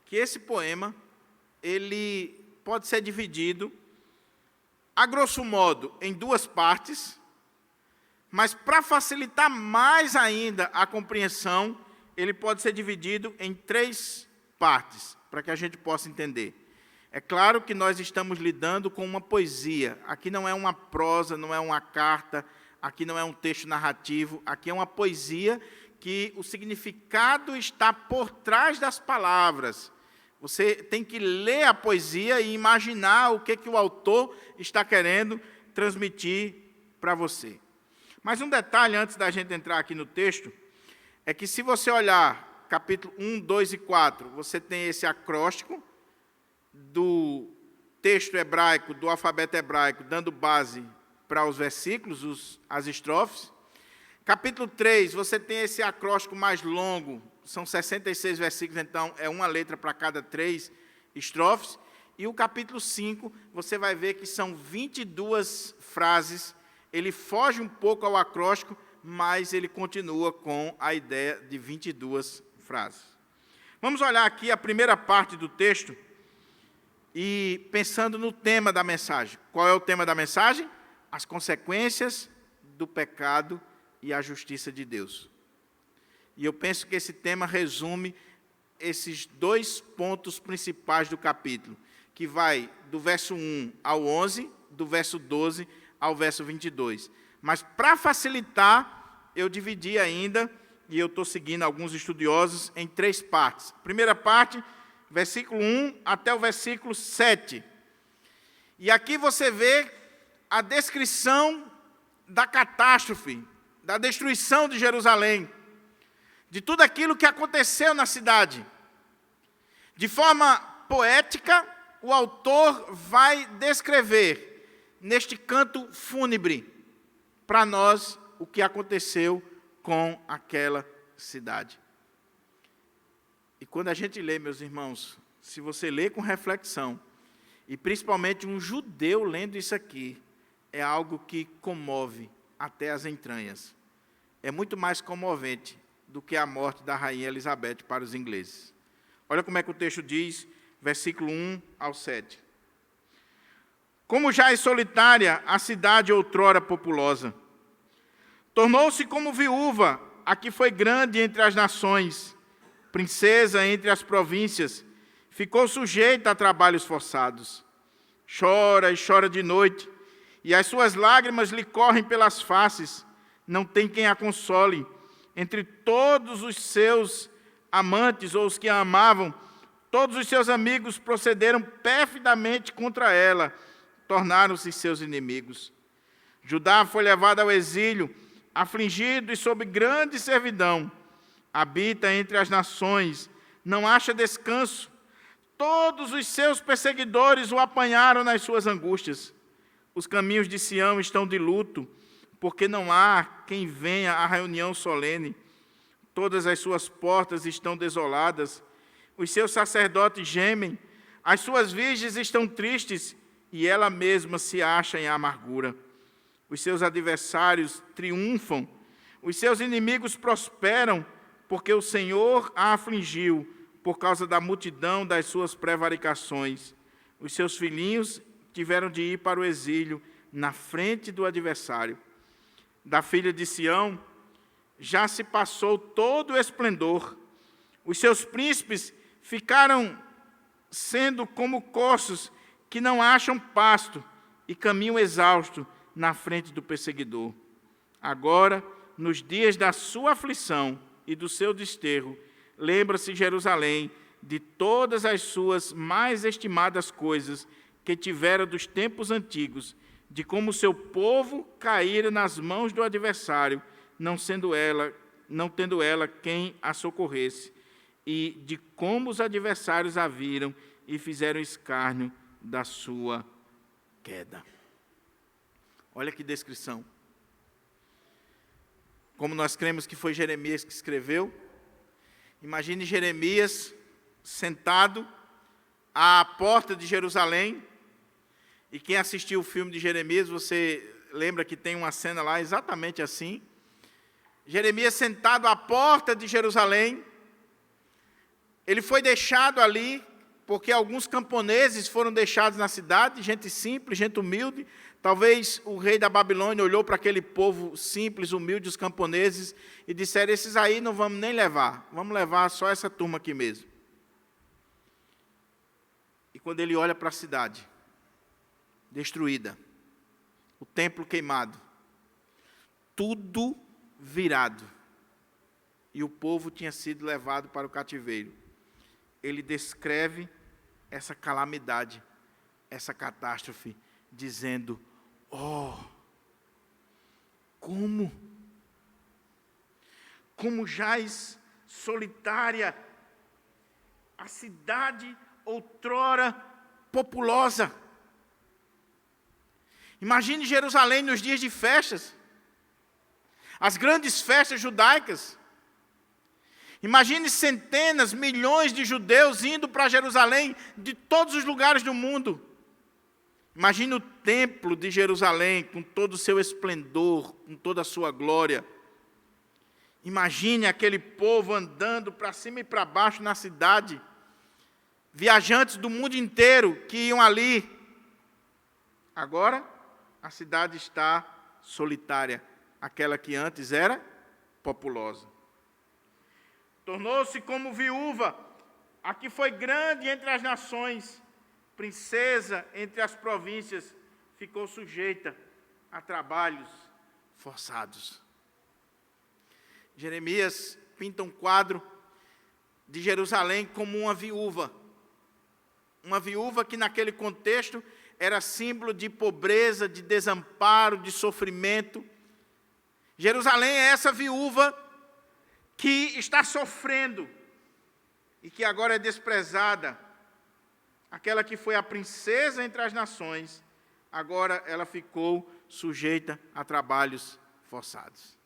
[SPEAKER 1] que esse poema, ele pode ser dividido, a grosso modo, em 2 partes, mas para facilitar mais ainda a compreensão, ele pode ser dividido em 3 partes, para que a gente possa entender. É claro que nós estamos lidando com uma poesia. Aqui não é uma prosa, não é uma carta, aqui não é um texto narrativo, aqui é uma poesia que o significado está por trás das palavras. Você tem que ler a poesia e imaginar o que o autor está querendo transmitir para você. Mas um detalhe, antes da gente entrar aqui no texto, é que se você olhar capítulo 1, 2 e 4, você tem esse acróstico do texto hebraico, do alfabeto hebraico, dando base para os versículos, as estrofes. Capítulo 3, você tem esse acróstico mais longo, são 66 versículos, então é uma letra para cada 3 estrofes. E o capítulo 5, você vai ver que são 22 frases, ele foge um pouco ao acróstico, mas ele continua com a ideia de 22 frases. Vamos olhar aqui a primeira parte do texto e pensando no tema da mensagem. Qual é o tema da mensagem? As consequências do pecado e a justiça de Deus. E eu penso que esse tema resume esses 2 pontos principais do capítulo, que vai do verso 1 ao 11, do verso 12 ao verso 22. Mas, para facilitar, eu dividi ainda, e eu estou seguindo alguns estudiosos, em 3 partes. Primeira parte, versículo 1 até o versículo 7. E aqui você vê a descrição da catástrofe, da destruição de Jerusalém, de tudo aquilo que aconteceu na cidade. De forma poética, o autor vai descrever, neste canto fúnebre, para nós o que aconteceu com aquela cidade. E quando a gente lê, meus irmãos, se você lê com reflexão, e principalmente um judeu lendo isso aqui, é algo que comove até as entranhas. É muito mais comovente do que a morte da rainha Elizabeth para os ingleses. Olha como é que o texto diz, versículo 1 ao 7. Como já é solitária a cidade outrora populosa, tornou-se como viúva a que foi grande entre as nações, princesa entre as províncias, ficou sujeita a trabalhos forçados. Chora e chora de noite, e as suas lágrimas lhe correm pelas faces, não tem quem a console. Entre todos os seus amantes, ou os que a amavam, todos os seus amigos procederam perfidamente contra ela, tornaram-se seus inimigos. Judá foi levado ao exílio, afligido e sob grande servidão. Habita entre as nações, não acha descanso. Todos os seus perseguidores o apanharam nas suas angústias. Os caminhos de Sião estão de luto, porque não há quem venha à reunião solene. Todas as suas portas estão desoladas, os seus sacerdotes gemem, as suas virgens estão tristes, e ela mesma se acha em amargura. Os seus adversários triunfam, os seus inimigos prosperam, porque o Senhor a afligiu por causa da multidão das suas prevaricações. os seus filhinhos tiveram de ir para o exílio na frente do adversário. Da filha de Sião já se passou todo o esplendor. Os seus príncipes ficaram sendo como coços que não acham pasto e caminham exausto na frente do perseguidor. Agora, nos dias da sua aflição e do seu desterro, lembra-se Jerusalém de todas as suas mais estimadas coisas que tivera dos tempos antigos, de como seu povo caíra nas mãos do adversário, não tendo ela quem a socorresse, e de como os adversários a viram e fizeram escárnio da sua queda. Olha que descrição. Como nós cremos que foi Jeremias que escreveu, imagine Jeremias sentado à porta de Jerusalém, e quem assistiu o filme de Jeremias, você lembra que tem uma cena lá exatamente assim. Jeremias sentado à porta de Jerusalém, ele foi deixado ali, porque alguns camponeses foram deixados na cidade, gente simples, gente humilde. Talvez o rei da Babilônia olhou para aquele povo simples, humilde, os camponeses, e disseram: esses aí não vamos nem levar, vamos levar só essa turma aqui mesmo. E quando ele olha para a cidade, destruída, o templo queimado, tudo virado, e o povo tinha sido levado para o cativeiro, ele descreve essa calamidade, essa catástrofe, dizendo: oh, como jaz solitária a cidade outrora populosa. Imagine Jerusalém nos dias de festas, as grandes festas judaicas. Imagine centenas, milhões de judeus indo para Jerusalém de todos os lugares do mundo. Imagine o templo de Jerusalém com todo o seu esplendor, com toda a sua glória. Imagine aquele povo andando para cima e para baixo na cidade, viajantes do mundo inteiro que iam ali. Agora, a cidade está solitária, aquela que antes era populosa. Tornou-se como viúva, a que foi grande entre as nações, princesa entre as províncias, ficou sujeita a trabalhos forçados. Jeremias pinta um quadro de Jerusalém como uma viúva que naquele contexto era símbolo de pobreza, de desamparo, de sofrimento. Jerusalém é essa viúva que está sofrendo e que agora é desprezada. Aquela que foi a princesa entre as nações, agora ela ficou sujeita a trabalhos forçados.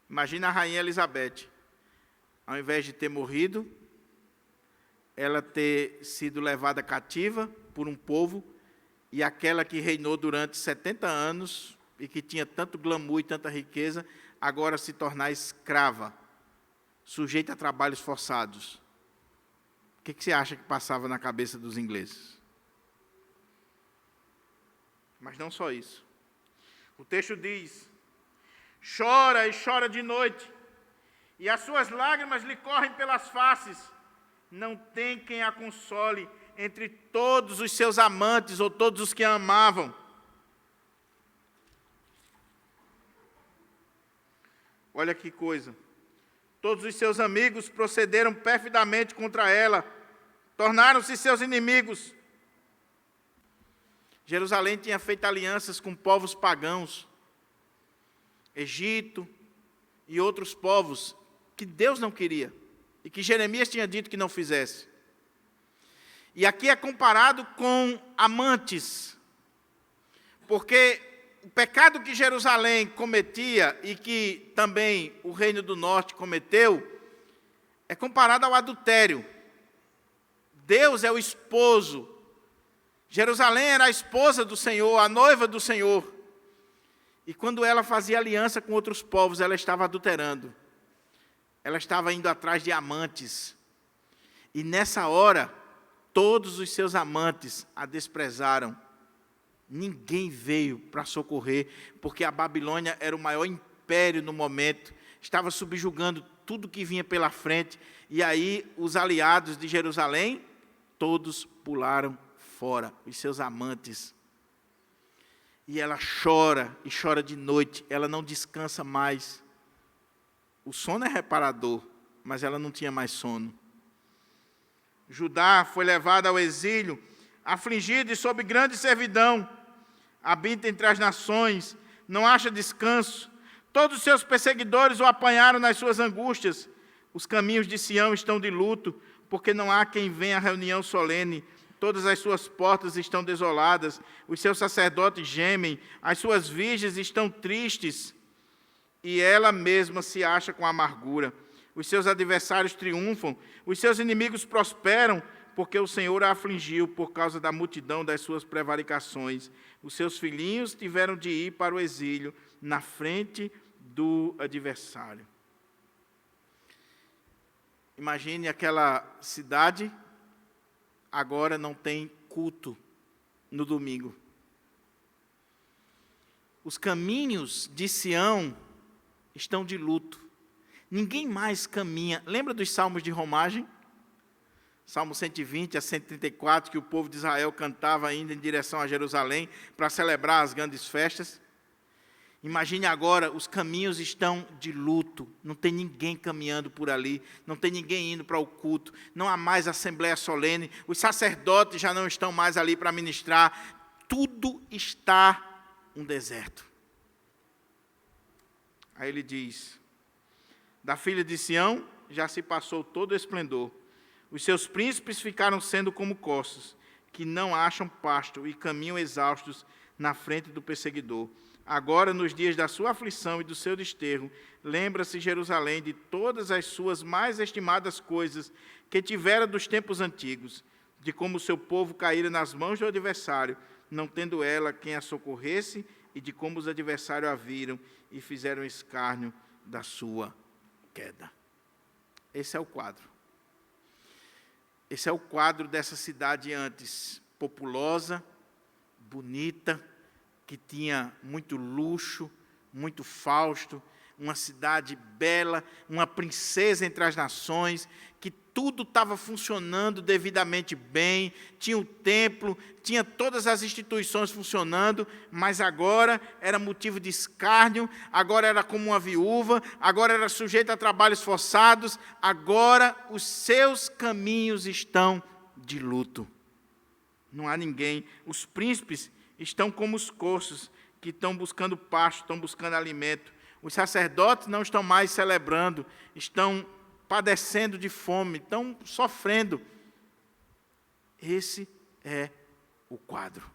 [SPEAKER 1] Imagina a rainha Elizabeth, ao invés de ter morrido, ela ter sido levada cativa por um povo, e aquela que reinou durante 70 anos, e que tinha tanto glamour e tanta riqueza, agora se tornar escrava, sujeita a trabalhos forçados. O que você acha que passava na cabeça dos ingleses? Mas não só isso. O texto diz: chora e chora de noite, e as suas lágrimas lhe correm pelas faces. Não tem quem a console entre todos os seus amantes ou todos os que a amavam. Olha que coisa. Todos os seus amigos procederam perfidamente contra ela, tornaram-se seus inimigos. Jerusalém tinha feito alianças com povos pagãos, Egito e outros povos que Deus não queria e que Jeremias tinha dito que não fizesse. E aqui é comparado com amantes, porque o pecado que Jerusalém cometia e que também o Reino do Norte cometeu é comparado ao adultério. Deus é o esposo. Jerusalém era a esposa do Senhor, a noiva do Senhor. E quando ela fazia aliança com outros povos, ela estava adulterando. Ela estava indo atrás de amantes. E nessa hora, Todos os seus amantes a desprezaram. Ninguém veio para socorrer, porque a Babilônia era o maior império no momento, estava subjugando tudo que vinha pela frente, e aí os aliados de Jerusalém, todos pularam fora, os seus amantes. E ela chora, e chora de noite, ela não descansa mais. O sono é reparador, mas ela não tinha mais sono. Judá foi levado ao exílio, afligido e sob grande servidão. Habita entre as nações, não acha descanso. Todos os seus perseguidores o apanharam nas suas angústias. Os caminhos de Sião estão de luto, porque não há quem venha à reunião solene. Todas as suas portas estão desoladas, os seus sacerdotes gemem, as suas virgens estão tristes, e ela mesma se acha com amargura. Os seus adversários triunfam, os seus inimigos prosperam, porque o Senhor a afligiu por causa da multidão das suas prevaricações. Os seus filhinhos tiveram de ir para o exílio na frente do adversário. Imagine aquela cidade, agora não tem culto no domingo. Os caminhos de Sião estão de luto. Ninguém mais caminha. Lembra dos salmos de romagem? Salmo 120 a 134, que o povo de Israel cantava ainda em direção a Jerusalém para celebrar as grandes festas. Imagine agora, os caminhos estão de luto, não tem ninguém caminhando por ali, não tem ninguém indo para o culto, não há mais assembleia solene, os sacerdotes já não estão mais ali para ministrar, tudo está um deserto. Aí ele diz: da filha de Sião já se passou todo o esplendor, os seus príncipes ficaram sendo como corços, que não acham pasto e caminham exaustos na frente do perseguidor. Agora, nos dias da sua aflição e do seu desterro, lembra-se Jerusalém de todas as suas mais estimadas coisas que tivera dos tempos antigos, de como o seu povo caíra nas mãos do adversário, não tendo ela quem a socorresse, e de como os adversários a viram e fizeram escárnio da sua queda. Esse é o quadro. Esse é o quadro dessa cidade antes populosa, bonita, que tinha muito luxo, muito fausto, uma cidade bela, uma princesa entre as nações, que tudo estava funcionando devidamente bem, tinha o templo, tinha todas as instituições funcionando, mas agora era motivo de escárnio, agora era como uma viúva, agora era sujeita a trabalhos forçados, agora os seus caminhos estão de luto. Não há ninguém, os príncipes estão como os corços, que estão buscando pasto, estão buscando alimento. Os sacerdotes não estão mais celebrando, estão padecendo de fome, estão sofrendo. Esse é o quadro.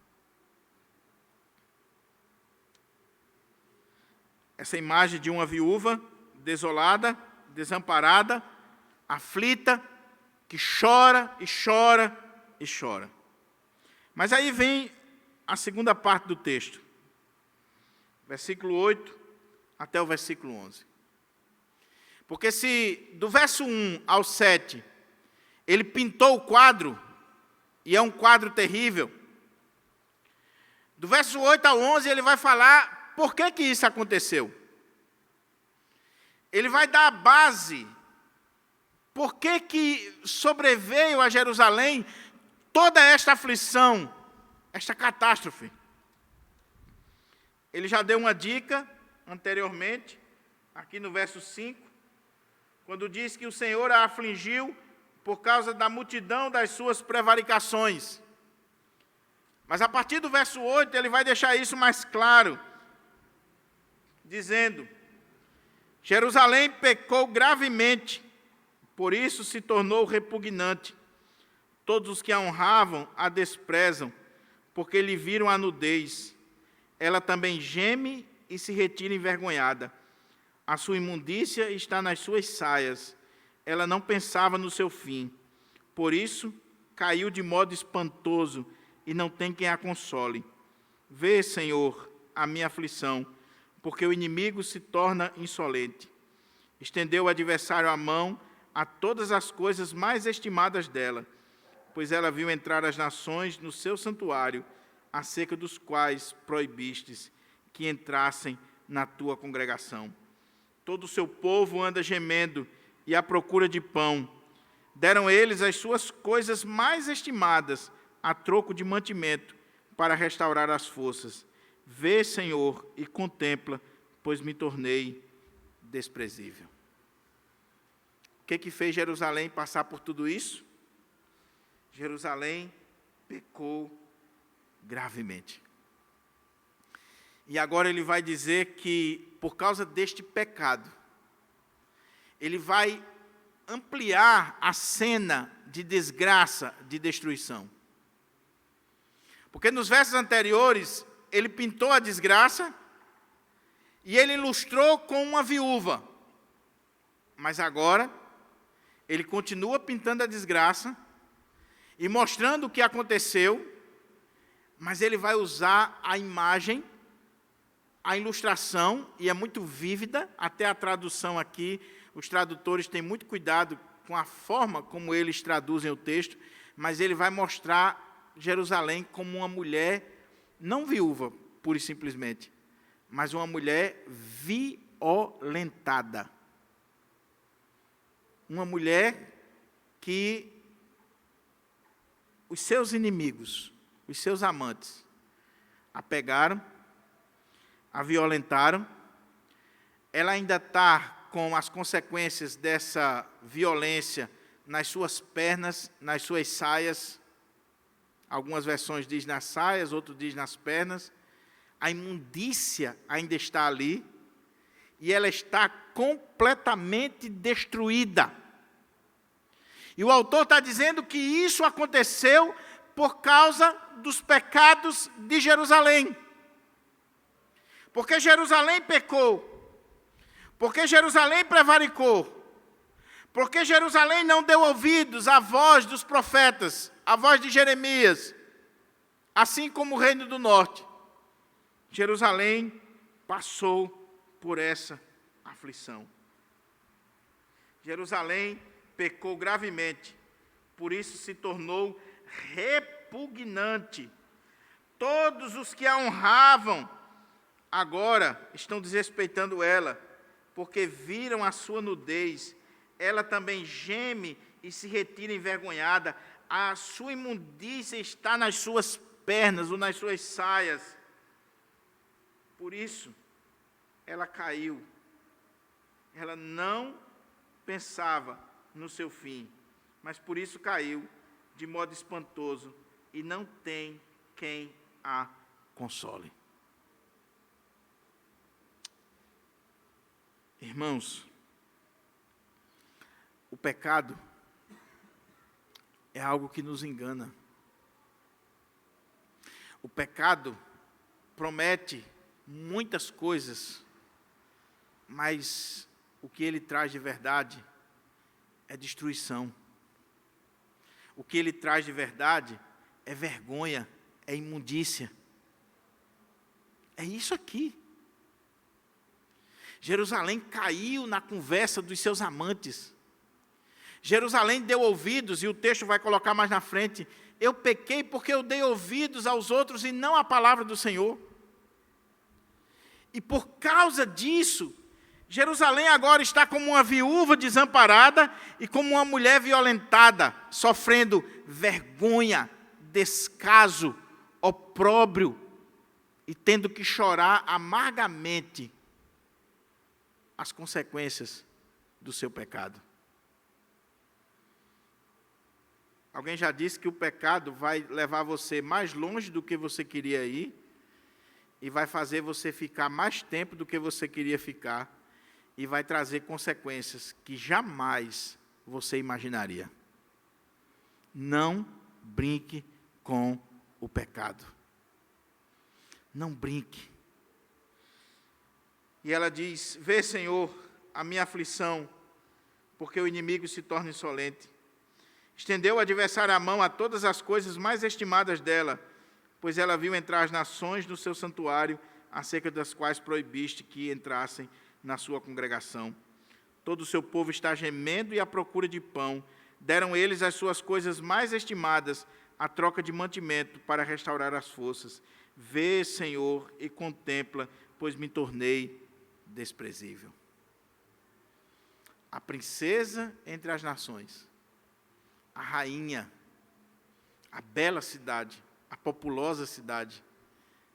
[SPEAKER 1] Essa imagem de uma viúva desolada, desamparada, aflita, que chora e chora e chora. Mas aí vem a segunda parte do texto, versículo 8 até o versículo 11. Porque se do verso 1 ao 7, ele pintou o quadro, e é um quadro terrível, do verso 8 ao 11 ele vai falar por que isso aconteceu. Ele vai dar a base, por que sobreveio a Jerusalém toda esta aflição, esta catástrofe. Ele já deu uma dica anteriormente, aqui no verso 5, quando diz que o Senhor a afligiu por causa da multidão das suas prevaricações. Mas a partir do verso 8, ele vai deixar isso mais claro, dizendo: Jerusalém pecou gravemente, por isso se tornou repugnante. Todos os que a honravam a desprezam, porque lhe viram a nudez. Ela também geme e se retira envergonhada. A sua imundícia está nas suas saias. Ela não pensava no seu fim. Por isso, caiu de modo espantoso e não tem quem a console. Vê, Senhor, a minha aflição, porque o inimigo se torna insolente. Estendeu o adversário a mão a todas as coisas mais estimadas dela. pois ela viu entrar as nações no seu santuário, acerca dos quais proibistes que entrassem na tua congregação. Todo o seu povo anda gemendo e à procura de pão. Deram eles as suas coisas mais estimadas a troco de mantimento para restaurar as forças. Vê, Senhor, e contempla, pois me tornei desprezível. O que fez Jerusalém passar por tudo isso? Jerusalém pecou gravemente. E agora ele vai dizer que, por causa deste pecado, ele vai ampliar a cena de desgraça, de destruição. Porque nos versos anteriores, ele pintou a desgraça e ele ilustrou com uma viúva. Mas agora, ele continua pintando a desgraça e mostrando o que aconteceu, mas ele vai usar a imagem, a ilustração, e é muito vívida, até a tradução aqui, os tradutores têm muito cuidado com a forma como eles traduzem o texto, mas ele vai mostrar Jerusalém como uma mulher, não viúva, pura e simplesmente, mas uma mulher violentada. Uma mulher que os seus inimigos, os seus amantes, a pegaram, a violentaram. Ela ainda está com as consequências dessa violência nas suas pernas, nas suas saias. Algumas versões dizem nas saias, outras dizem nas pernas. A imundícia ainda está ali. E ela está completamente destruída. E o autor está dizendo que isso aconteceu por causa dos pecados de Jerusalém. Porque Jerusalém pecou. Porque Jerusalém prevaricou. Porque Jerusalém não deu ouvidos à voz dos profetas, à voz de Jeremias, assim como o reino do norte. Jerusalém passou por essa aflição. Jerusalém pecou gravemente, por isso se tornou repugnante. Todos os que a honravam agora estão desrespeitando ela, porque viram a sua nudez. Ela também geme e se retira envergonhada. A sua imundícia está nas suas pernas ou nas suas saias. Por isso, ela caiu. Ela não pensava no seu fim, mas por isso caiu de modo espantoso e não tem quem a console. Irmãos, o pecado é algo que nos engana. O pecado promete muitas coisas, mas o que ele traz de verdade é destruição. O que ele traz de verdade é vergonha, é imundícia. É isso aqui. Jerusalém caiu na conversa dos seus amantes. Jerusalém deu ouvidos, e o texto vai colocar mais na frente, eu pequei porque eu dei ouvidos aos outros e não à palavra do Senhor. E por causa disso, Jerusalém agora está como uma viúva desamparada e como uma mulher violentada, sofrendo vergonha, descaso, opróbrio e tendo que chorar amargamente as consequências do seu pecado. Alguém já disse que o pecado vai levar você mais longe do que você queria ir e vai fazer você ficar mais tempo do que você queria ficar e vai trazer consequências que jamais você imaginaria. Não brinque com o pecado. Não brinque. E ela diz, vê, Senhor, a minha aflição, porque o inimigo se torna insolente. Estendeu o adversário a mão a todas as coisas mais estimadas dela, pois ela viu entrar as nações no seu santuário, acerca das quais proibiste que entrassem na sua congregação. Todo o seu povo está gemendo e à procura de pão. Deram eles as suas coisas mais estimadas, a troca de mantimento para restaurar as forças. Vê, Senhor, e contempla, pois me tornei desprezível. A princesa entre as nações, a rainha, a bela cidade, a populosa cidade,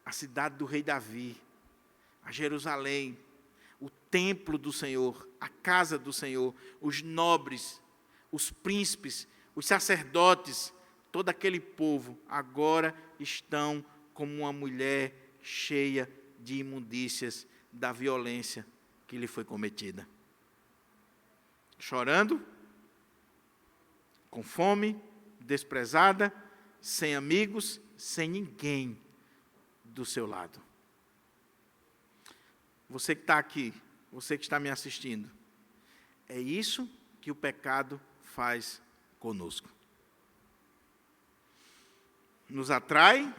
[SPEAKER 1] a cidade do rei Davi, a Jerusalém, o templo do Senhor, a casa do Senhor, os nobres, os príncipes, os sacerdotes, todo aquele povo agora estão como uma mulher cheia de imundícias da violência que lhe foi cometida. Chorando, com fome, desprezada, sem amigos, sem ninguém do seu lado. Você que está aqui, você que está me assistindo, é isso que o pecado faz conosco. Nos atrai,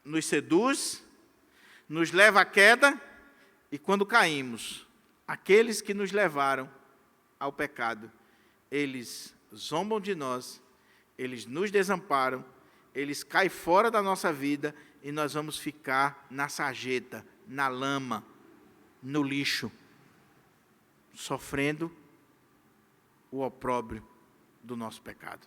[SPEAKER 1] nos seduz, nos leva à queda, e quando caímos, aqueles que nos levaram ao pecado, eles zombam de nós, eles nos desamparam, eles caem fora da nossa vida e nós vamos ficar na sarjeta, na lama, no lixo, sofrendo o opróbrio do nosso pecado.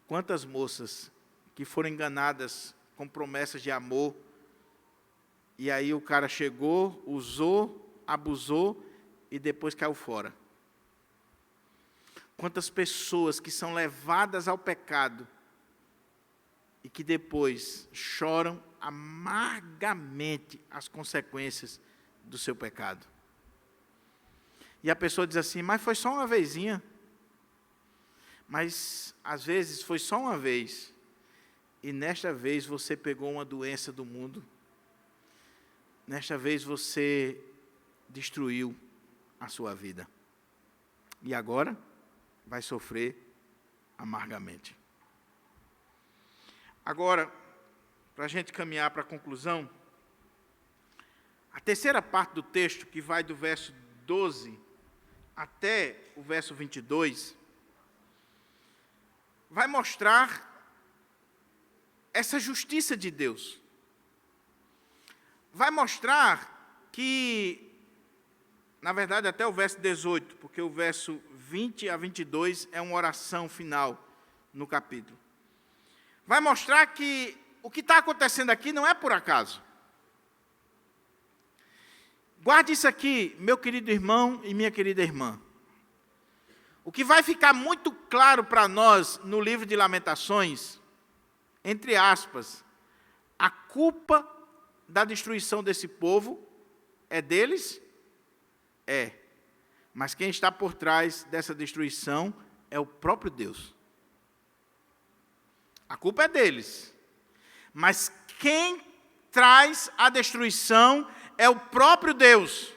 [SPEAKER 1] Quantas moças que foram enganadas com promessas de amor, e aí o cara chegou, usou, abusou e depois caiu fora. Quantas pessoas que são levadas ao pecado e que depois choram amargamente as consequências do seu pecado. E a pessoa diz assim, mas foi só uma vezinha. Mas, às vezes, foi só uma vez. E nesta vez você pegou uma doença do mundo. Nesta vez você destruiu a sua vida. E agora vai sofrer amargamente. Agora, para a gente caminhar para a conclusão, a terceira parte do texto, que vai do verso 12 até o verso 22, vai mostrar essa justiça de Deus. Vai mostrar que, na verdade, até o verso 18, porque o verso 20 a 22 é uma oração final no capítulo. Vai mostrar que o que está acontecendo aqui não é por acaso. Guarde isso aqui, meu querido irmão e minha querida irmã. O que vai ficar muito claro para nós no livro de Lamentações, entre aspas, a culpa da destruição desse povo é deles? É. Mas quem está por trás dessa destruição é o próprio Deus. A culpa é deles. Mas quem traz a destruição é o próprio Deus.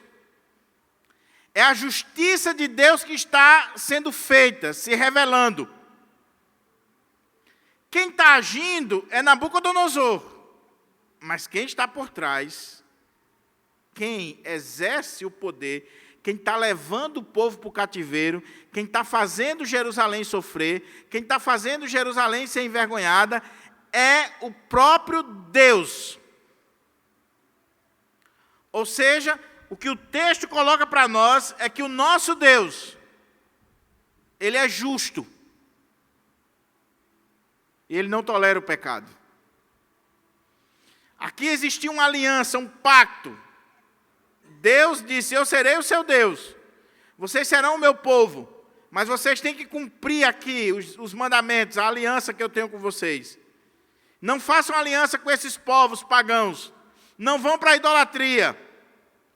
[SPEAKER 1] É a justiça de Deus que está sendo feita, se revelando. Quem está agindo é Nabucodonosor. Mas quem está por trás, quem exerce o poder, quem está levando o povo para o cativeiro, quem está fazendo Jerusalém sofrer, quem está fazendo Jerusalém ser envergonhada, é o próprio Deus. Ou seja, o que o texto coloca para nós é que o nosso Deus, Ele é justo. E Ele não tolera o pecado. Aqui existia uma aliança, um pacto. Deus disse, eu serei o seu Deus. Vocês serão o meu povo. Mas vocês têm que cumprir aqui os mandamentos, a aliança que eu tenho com vocês. Não façam aliança com esses povos pagãos. Não vão para a idolatria.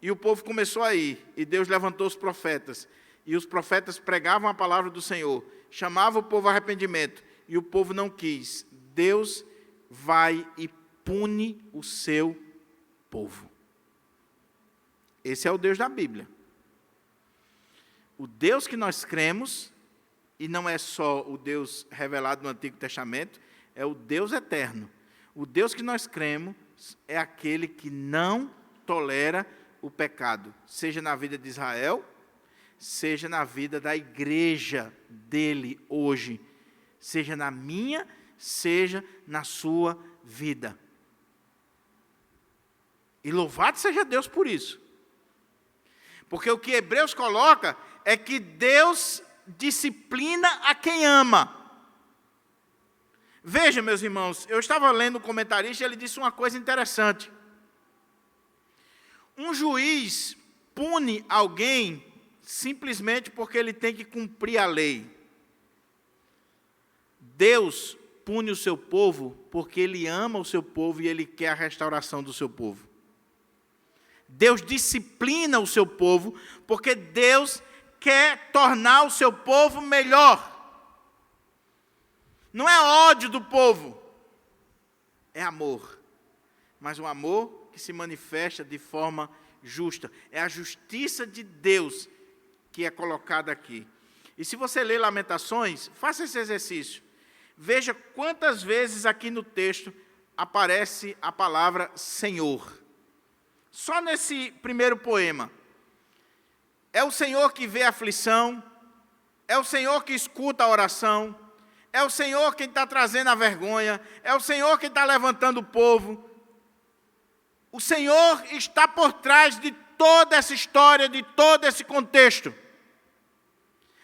[SPEAKER 1] E o povo começou a ir. E Deus levantou os profetas. E os profetas pregavam a palavra do Senhor. Chamavam o povo ao arrependimento. E o povo não quis. Deus vai e pune o seu povo. Esse é o Deus da Bíblia. O Deus que nós cremos, e não é só o Deus revelado no Antigo Testamento, é o Deus eterno. O Deus que nós cremos é aquele que não tolera o pecado, seja na vida de Israel, seja na vida da igreja dele hoje, seja na minha, seja na sua vida. E louvado seja Deus por isso. Porque o que Hebreus coloca é que Deus disciplina a quem ama. Veja, meus irmãos, eu estava lendo um comentarista e ele disse uma coisa interessante. Um juiz pune alguém simplesmente porque ele tem que cumprir a lei. Deus pune o seu povo porque ele ama o seu povo e ele quer a restauração do seu povo. Deus disciplina o seu povo porque Deus quer tornar o seu povo melhor. Não é ódio do povo, é amor. Mas um amor que se manifesta de forma justa. É a justiça de Deus que é colocada aqui. E se você ler Lamentações, faça esse exercício. Veja quantas vezes aqui no texto aparece a palavra Senhor. Só nesse primeiro poema. É o Senhor que vê a aflição, é o Senhor que escuta a oração, é o Senhor quem está trazendo a vergonha, é o Senhor quem está levantando o povo. O Senhor está por trás de toda essa história, de todo esse contexto.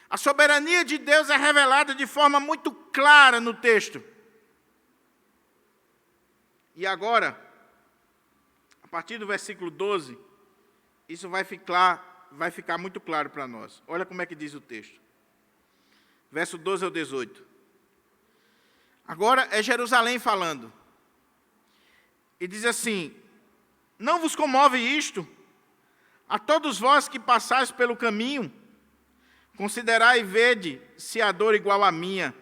[SPEAKER 1] A soberania de Deus é revelada de forma muito clara no texto. E agora, a partir do versículo 12, isso vai ficar muito claro para nós. Olha como é que diz o texto. Verso 12 ao 18. Agora é Jerusalém falando. E diz assim: não vos comove isto? A todos vós que passais pelo caminho, considerai e vede se há dor igual à minha,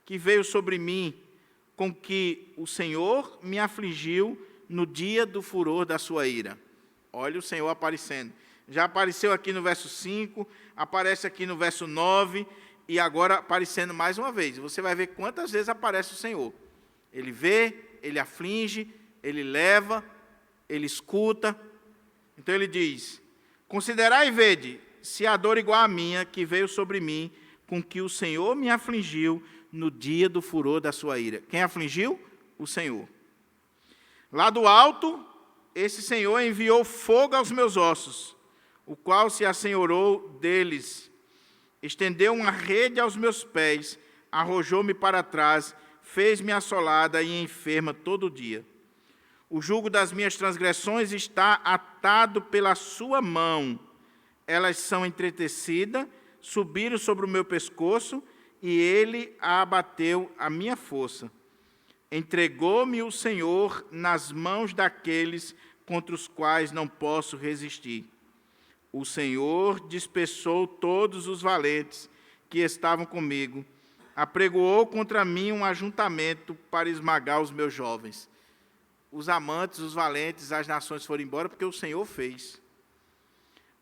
[SPEAKER 1] que veio sobre mim, com que o Senhor me afligiu no dia do furor da sua ira. Olha o Senhor aparecendo. Já apareceu aqui no verso 5, aparece aqui no verso 9, e agora aparecendo mais uma vez. Você vai ver quantas vezes aparece o Senhor. Ele vê, ele aflige, ele leva, ele escuta. Então ele diz: considerai e vede se há dor igual à minha, que veio sobre mim, com que o Senhor me afligiu no dia do furor da sua ira. Quem afligiu? O Senhor. Lá do alto, esse Senhor enviou fogo aos meus ossos, o qual se assenhorou deles. Estendeu uma rede aos meus pés, arrojou-me para trás, fez-me assolada e enferma todo dia. O jugo das minhas transgressões está atado pela sua mão. Elas são entretecidas, subiram sobre o meu pescoço, e ele a abateu a minha força. Entregou-me o Senhor nas mãos daqueles contra os quais não posso resistir. O Senhor dispersou todos os valentes que estavam comigo, apregoou contra mim um ajuntamento para esmagar os meus jovens. Os amantes, os valentes, as nações foram embora porque o Senhor fez.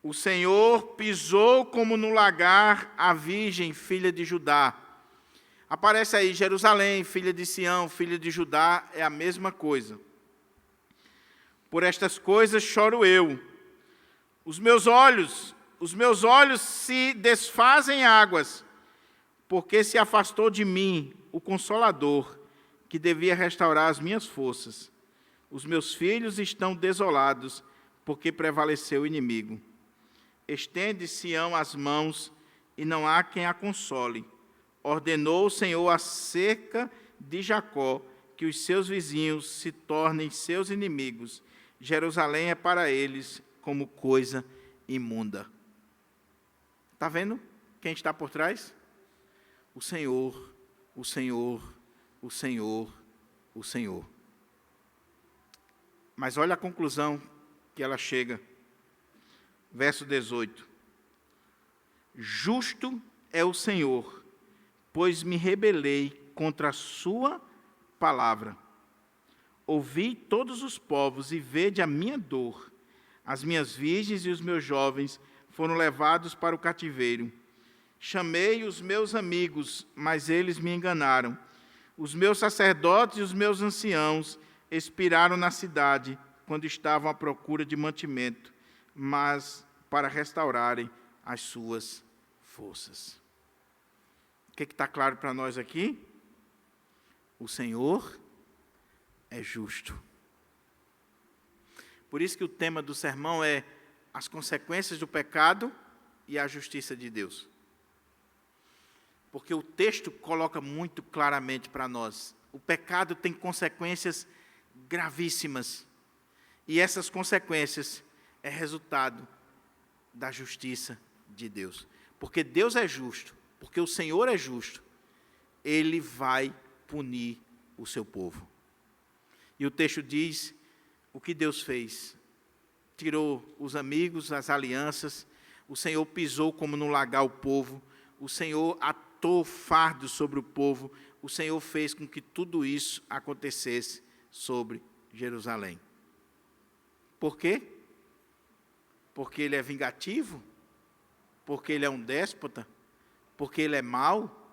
[SPEAKER 1] O Senhor pisou como no lagar a virgem, filha de Judá. Aparece aí Jerusalém, filha de Sião, filha de Judá, é a mesma coisa. Por estas coisas choro eu. Os meus olhos se desfazem em águas, porque se afastou de mim o Consolador, que devia restaurar as minhas forças. Os meus filhos estão desolados, porque prevaleceu o inimigo. Estende Sião as mãos, e não há quem a console. Ordenou o Senhor acerca de Jacó, que os seus vizinhos se tornem seus inimigos. Jerusalém é para eles como coisa imunda. Está vendo quem está por trás? O Senhor, o Senhor, o Senhor, o Senhor. Mas olha a conclusão que ela chega. Verso 18. Justo é o Senhor, pois me rebelei contra a sua palavra. Ouvi todos os povos e vede a minha dor. As minhas virgens e os meus jovens foram levados para o cativeiro. Chamei os meus amigos, mas eles me enganaram. Os meus sacerdotes e os meus anciãos expiraram na cidade, quando estavam à procura de mantimento, mas para restaurarem as suas forças. O que está claro para nós aqui? O Senhor é justo. Por isso que o tema do sermão é as consequências do pecado e a justiça de Deus. Porque o texto coloca muito claramente para nós. O pecado tem consequências gravíssimas. E essas consequências é resultado da justiça de Deus. Porque Deus é justo, porque o Senhor é justo, Ele vai punir o seu povo. E o texto diz o que Deus fez. Tirou os amigos, as alianças, o Senhor pisou como no lagar o povo, o Senhor atou fardo sobre o povo, o Senhor fez com que tudo isso acontecesse sobre Jerusalém. Por quê? Porque Ele é vingativo? Porque Ele é um déspota? Porque Ele é mau?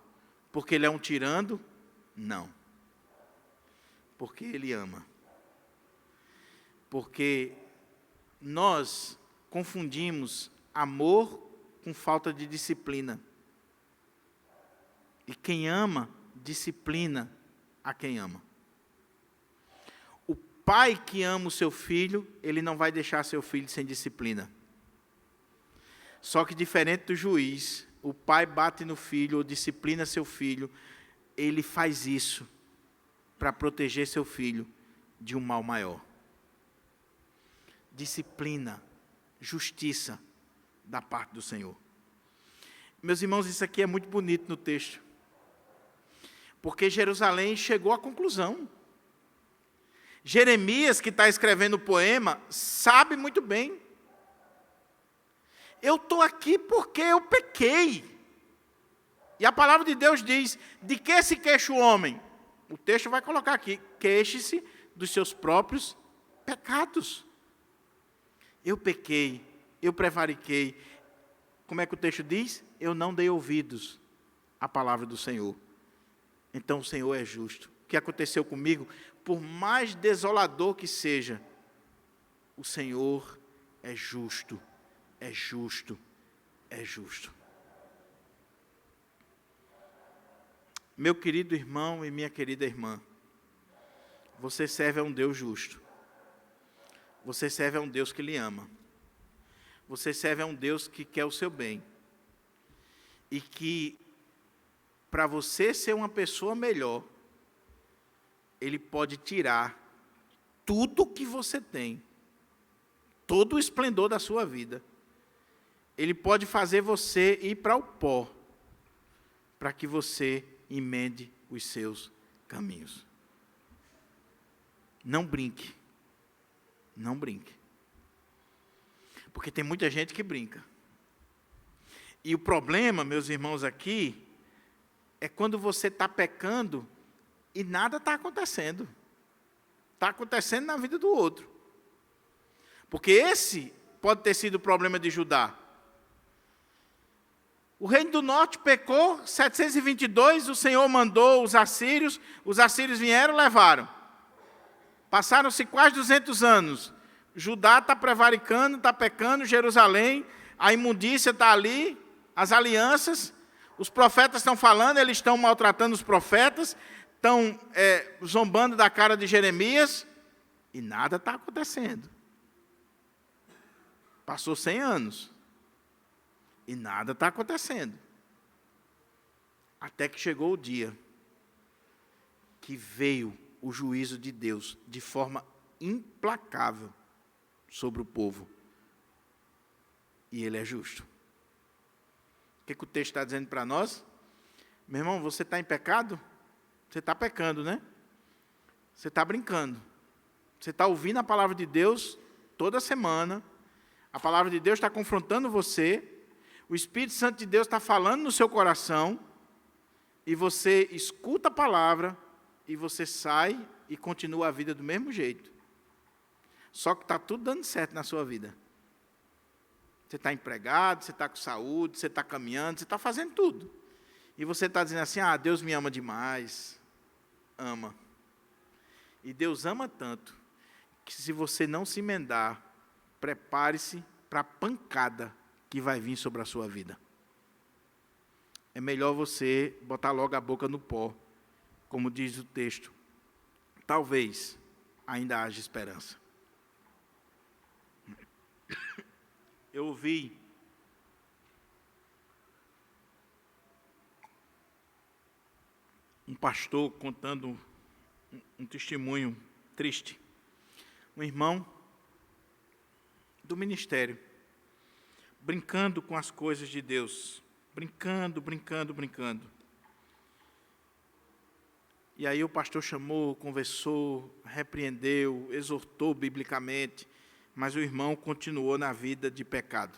[SPEAKER 1] Porque Ele é um tirano? Não. Porque Ele ama. Porque nós confundimos amor com falta de disciplina. E quem ama, disciplina a quem ama. O pai que ama o seu filho, ele não vai deixar seu filho sem disciplina. Só que diferente do juiz, o pai bate no filho ou disciplina seu filho, ele faz isso para proteger seu filho de um mal maior. Disciplina, justiça da parte do Senhor. Meus irmãos, isso aqui é muito bonito no texto. Porque Jerusalém chegou à conclusão. Jeremias, que está escrevendo o poema, sabe muito bem. Eu estou aqui porque eu pequei. E a palavra de Deus diz, de que se queixa o homem? O texto vai colocar aqui, queixe-se dos seus próprios pecados. Eu pequei, eu prevariquei. Como é que o texto diz? Eu não dei ouvidos à palavra do Senhor. Então o Senhor é justo. O que aconteceu comigo, por mais desolador que seja, o Senhor é justo, é justo, é justo. Meu querido irmão e minha querida irmã, você serve a um Deus justo. Você serve a um Deus que lhe ama. Você serve a um Deus que quer o seu bem. E que, para você ser uma pessoa melhor, Ele pode tirar tudo que você tem, todo o esplendor da sua vida. Ele pode fazer você ir para o pó, para que você emende os seus caminhos. Não brinque. Não brinque. Porque tem muita gente que brinca. E o problema, meus irmãos, aqui, é quando você está pecando e nada está acontecendo. Está acontecendo na vida do outro. Porque esse pode ter sido o problema de Judá. O reino do norte pecou, 722, o Senhor mandou os assírios vieram e levaram. Passaram-se quase 200 anos. Judá está prevaricando, está pecando, Jerusalém, a imundícia está ali, as alianças, os profetas estão falando, eles estão maltratando os profetas, estão zombando da cara de Jeremias, e nada está acontecendo. Passou 100 anos, e nada está acontecendo. Até que chegou o dia que veio o juízo de Deus de forma implacável sobre o povo. E Ele é justo. O que o texto está dizendo para nós? Meu irmão, você está em pecado? Você está pecando, né? Você está brincando. Você está ouvindo a palavra de Deus toda semana. A palavra de Deus está confrontando você. O Espírito Santo de Deus está falando no seu coração. E você escuta a palavra. E você sai e continua a vida do mesmo jeito. Só que está tudo dando certo na sua vida. Você está empregado, você está com saúde, você está caminhando, você está fazendo tudo. E você está dizendo assim, Deus me ama demais. Ama. E Deus ama tanto, que se você não se emendar, prepare-se para a pancada que vai vir sobre a sua vida. É melhor você botar logo a boca no pó, como diz o texto. Talvez ainda haja esperança. Eu ouvi um pastor contando um testemunho triste. Um irmão do ministério, brincando com as coisas de Deus. Brincando. E aí o pastor chamou, conversou, repreendeu, exortou biblicamente, mas o irmão continuou na vida de pecado.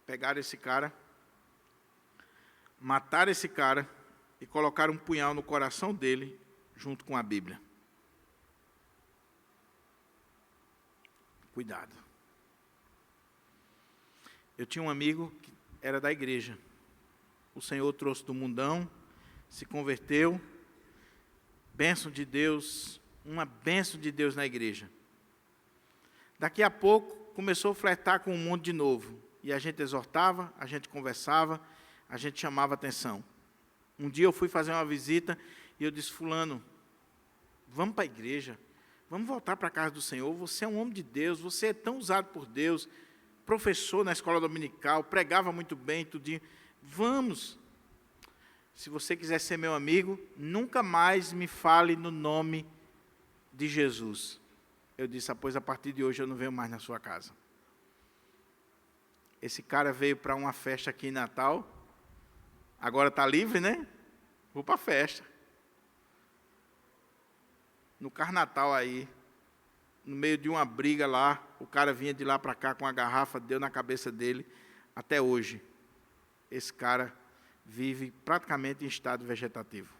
[SPEAKER 1] Pegaram esse cara, mataram esse cara e colocaram um punhal no coração dele, junto com a Bíblia. Cuidado. Eu tinha um amigo que era da igreja. O Senhor trouxe do mundão, se converteu, bênção de Deus, uma bênção de Deus na igreja. Daqui a pouco, começou a flertar com o mundo de novo. E a gente exortava, a gente conversava, a gente chamava atenção. Um dia eu fui fazer uma visita e eu disse: fulano, vamos para a igreja, vamos voltar para a casa do Senhor, você é um homem de Deus, você é tão usado por Deus, professor na escola dominical, pregava muito bem, tudinho. Vamos. Se você quiser ser meu amigo, nunca mais me fale no nome de Jesus. Eu disse: pois a partir de hoje eu não venho mais na sua casa. Esse cara veio para uma festa aqui em Natal, agora está livre, né? Vou para a festa. No Carnatal aí, no meio de uma briga lá, o cara vinha de lá para cá com a garrafa, deu na cabeça dele, até hoje. Esse cara vive praticamente em estado vegetativo.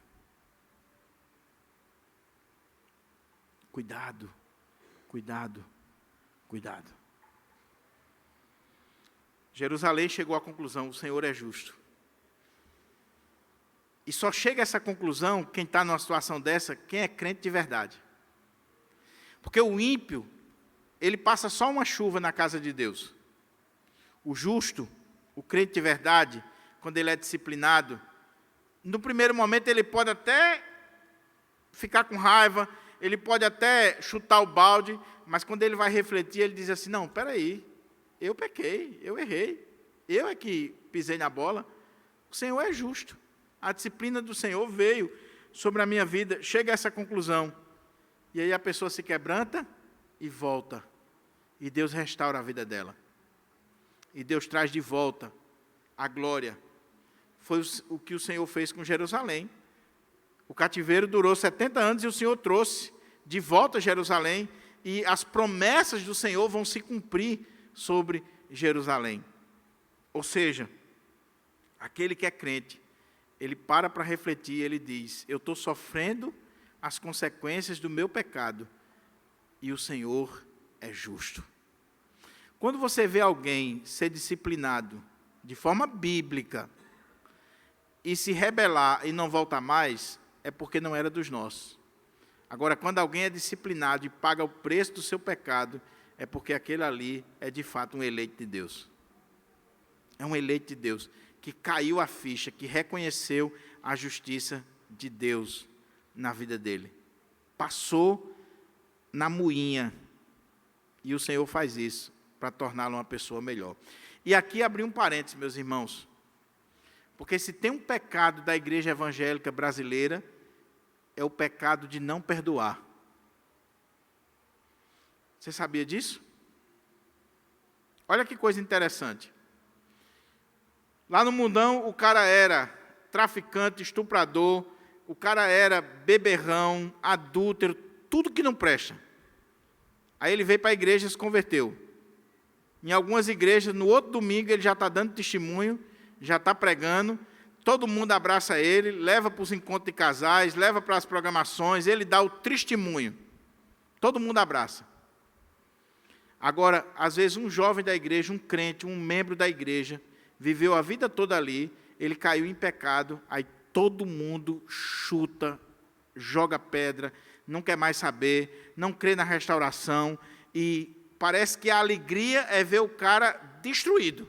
[SPEAKER 1] Cuidado. Jerusalém chegou à conclusão: o Senhor é justo. E só chega a essa conclusão quem está numa situação dessa, quem é crente de verdade. Porque o ímpio, ele passa só uma chuva na casa de Deus. O justo, o crente de verdade, quando ele é disciplinado, no primeiro momento ele pode até ficar com raiva, ele pode até chutar o balde, mas quando ele vai refletir, ele diz assim: não, espera aí, eu pequei, eu errei, eu é que pisei na bola, o Senhor é justo, a disciplina do Senhor veio sobre a minha vida, chega a essa conclusão, e aí a pessoa se quebranta e volta, e Deus restaura a vida dela, e Deus traz de volta a glória. Foi o que o Senhor fez com Jerusalém. O cativeiro durou 70 anos e o Senhor trouxe de volta Jerusalém, e as promessas do Senhor vão se cumprir sobre Jerusalém. Ou seja, aquele que é crente, ele para refletir, ele diz: eu estou sofrendo as consequências do meu pecado, e o Senhor é justo. Quando você vê alguém ser disciplinado de forma bíblica e se rebelar e não voltar mais, é porque não era dos nossos. Agora, quando alguém é disciplinado e paga o preço do seu pecado, é porque aquele ali é de fato um eleito de Deus. É um eleito de Deus, que caiu a ficha, que reconheceu a justiça de Deus na vida dele. Passou na moinha, e o Senhor faz isso para torná-lo uma pessoa melhor. E aqui abri um parênteses, meus irmãos, porque se tem um pecado da igreja evangélica brasileira, é o pecado de não perdoar. Você sabia disso? Olha que coisa interessante. Lá no mundão, o cara era traficante, estuprador, o cara era beberrão, adúltero, tudo que não presta. Aí ele veio para a igreja e se converteu. Em algumas igrejas, no outro domingo, ele já está dando testemunho, já está pregando, todo mundo abraça ele, leva para os encontros de casais, leva para as programações, ele dá o testemunho. Todo mundo abraça. Agora, às vezes, um jovem da igreja, um crente, um membro da igreja, viveu a vida toda ali, ele caiu em pecado, aí todo mundo chuta, joga pedra, não quer mais saber, não crê na restauração, e parece que a alegria é ver o cara destruído.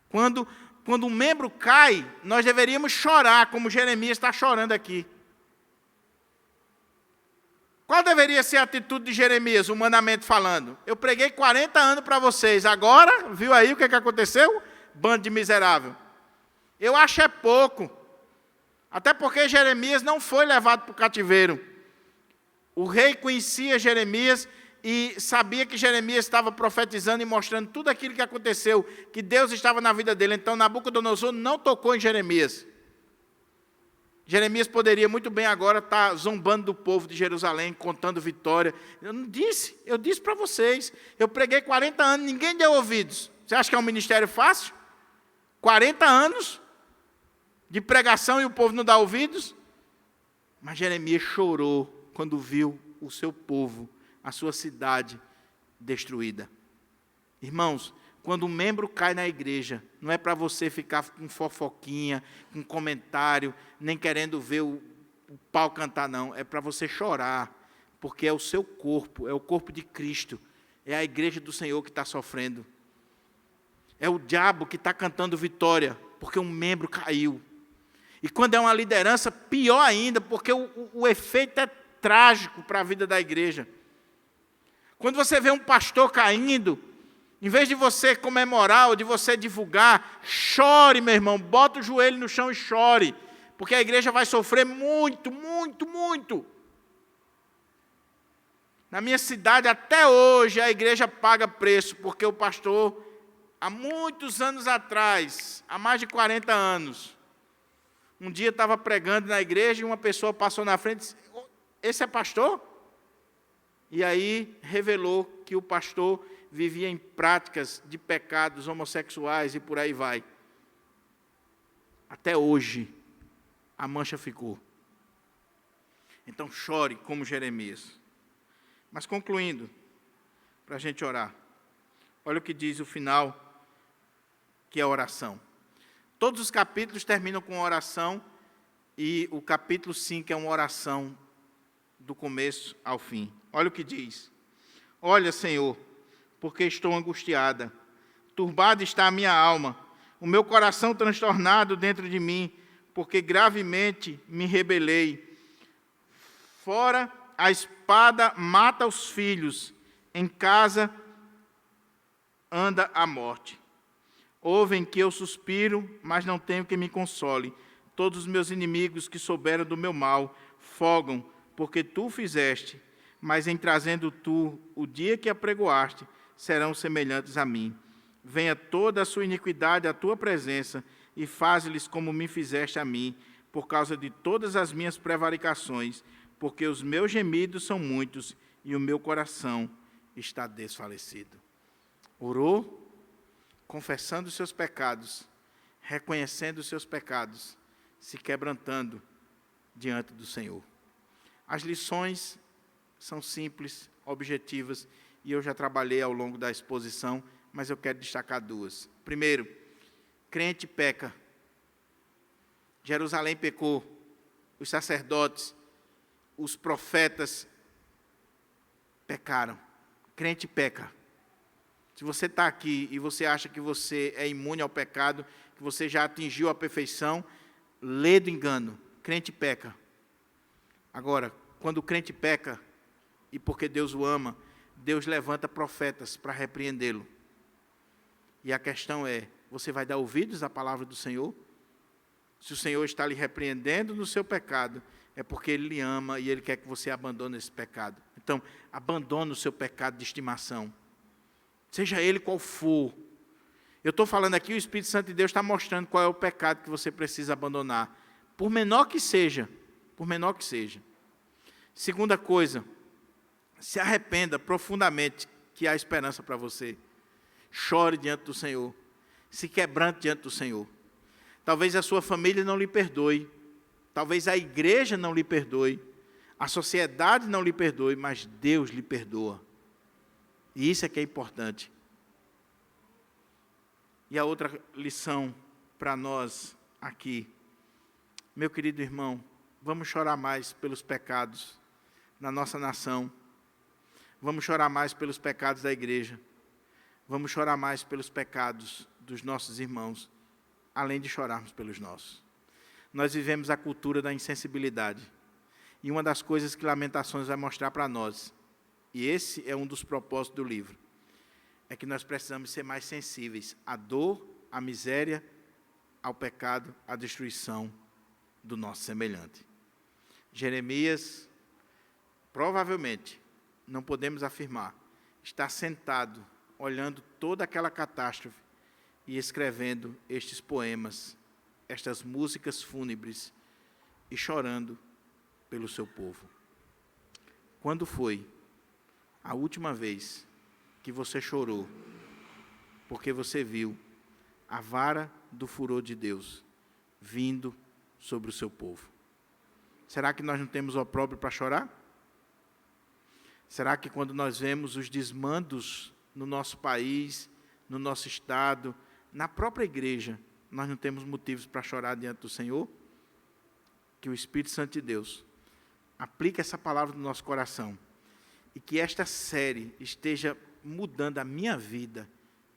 [SPEAKER 1] Quando um membro cai, nós deveríamos chorar, como Jeremias está chorando aqui. Qual deveria ser a atitude de Jeremias, humanamente falando? Eu preguei 40 anos para vocês, agora, viu aí o que aconteceu? Bando de miserável. Eu acho é pouco. Até porque Jeremias não foi levado para o cativeiro. O rei conhecia Jeremias e sabia que Jeremias estava profetizando e mostrando tudo aquilo que aconteceu, que Deus estava na vida dele. Então Nabucodonosor não tocou em Jeremias. Jeremias poderia muito bem agora estar zombando do povo de Jerusalém, contando vitória. Eu disse para vocês, eu preguei 40 anos, ninguém deu ouvidos. Você acha que é um ministério fácil? 40 anos de pregação e o povo não dá ouvidos? Mas Jeremias chorou quando viu o seu povo, a sua cidade destruída. Irmãos, quando um membro cai na igreja, não é para você ficar com fofoquinha, com comentário, nem querendo ver o pau cantar, não. É para você chorar, porque é o seu corpo, é o corpo de Cristo, é a igreja do Senhor que está sofrendo. É o diabo que está cantando vitória, porque um membro caiu. E quando é uma liderança, pior ainda, porque o efeito é trágico para a vida da igreja. Quando você vê um pastor caindo, em vez de você comemorar ou de você divulgar, chore, meu irmão, bota o joelho no chão e chore, porque a igreja vai sofrer muito, muito, muito. Na minha cidade, até hoje, a igreja paga preço, porque o pastor, há muitos anos atrás, há mais de 40 anos, um dia estava pregando na igreja e uma pessoa passou na frente e disse, esse é pastor? E aí revelou que o pastor vivia em práticas de pecados homossexuais e por aí vai. Até hoje, a mancha ficou. Então chore como Jeremias. Mas concluindo, para a gente orar, olha o que diz o final, que é a oração. Todos os capítulos terminam com oração, e o capítulo 5 é uma oração do começo ao fim. Olha o que diz. Olha, Senhor, porque estou angustiada. Turbada está a minha alma, o meu coração transtornado dentro de mim, porque gravemente me rebelei. Fora a espada mata os filhos, em casa anda a morte. Ouvem que eu suspiro, mas não tenho que me console. Todos os meus inimigos que souberam do meu mal folgam, porque tu fizeste, mas em trazendo tu o dia que apregoaste, serão semelhantes a mim. Venha toda a sua iniquidade à tua presença, e faze-lhes como me fizeste a mim, por causa de todas as minhas prevaricações, porque os meus gemidos são muitos, e o meu coração está desfalecido. Orou, confessando os seus pecados, reconhecendo os seus pecados, se quebrantando diante do Senhor. As lições são simples, objetivas, e eu já trabalhei ao longo da exposição, mas eu quero destacar duas. Primeiro, crente peca. Jerusalém pecou, os sacerdotes, os profetas pecaram. Crente peca. Se você está aqui e você acha que você é imune ao pecado, que você já atingiu a perfeição, lê do engano. Crente peca. Agora, quando o crente peca, e porque Deus o ama, Deus levanta profetas para repreendê-lo. E a questão é, você vai dar ouvidos à palavra do Senhor? Se o Senhor está lhe repreendendo no seu pecado, é porque Ele lhe ama e Ele quer que você abandone esse pecado. Então, abandone o seu pecado de estimação. Seja ele qual for. Eu estou falando aqui, o Espírito Santo de Deus está mostrando qual é o pecado que você precisa abandonar. Por menor que seja. Por menor que seja. Segunda coisa, se arrependa profundamente, que há esperança para você. Chore diante do Senhor. Se quebrante diante do Senhor. Talvez a sua família não lhe perdoe. Talvez a igreja não lhe perdoe. A sociedade não lhe perdoe, mas Deus lhe perdoa. E isso é que é importante. E a outra lição para nós aqui. Meu querido irmão, vamos chorar mais pelos pecados na nossa nação. Vamos chorar mais pelos pecados da igreja. Vamos chorar mais pelos pecados dos nossos irmãos, além de chorarmos pelos nossos. Nós vivemos a cultura da insensibilidade. E uma das coisas que Lamentações vai mostrar para nós, e esse é um dos propósitos do livro, é que nós precisamos ser mais sensíveis à dor, à miséria, ao pecado, à destruição do nosso semelhante. Jeremias, provavelmente, não podemos afirmar, está sentado, olhando toda aquela catástrofe e escrevendo estes poemas, estas músicas fúnebres e chorando pelo seu povo. Quando foi a última vez que você chorou porque você viu a vara do furor de Deus vindo sobre o seu povo? Será que nós não temos opróbrio para chorar? Será que quando nós vemos os desmandos no nosso país, no nosso estado, na própria igreja, nós não temos motivos para chorar diante do Senhor? Que o Espírito Santo de Deus aplique essa palavra no nosso coração e que esta série esteja mudando a minha vida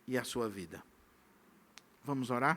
[SPEAKER 1] e a sua vida. Vamos orar?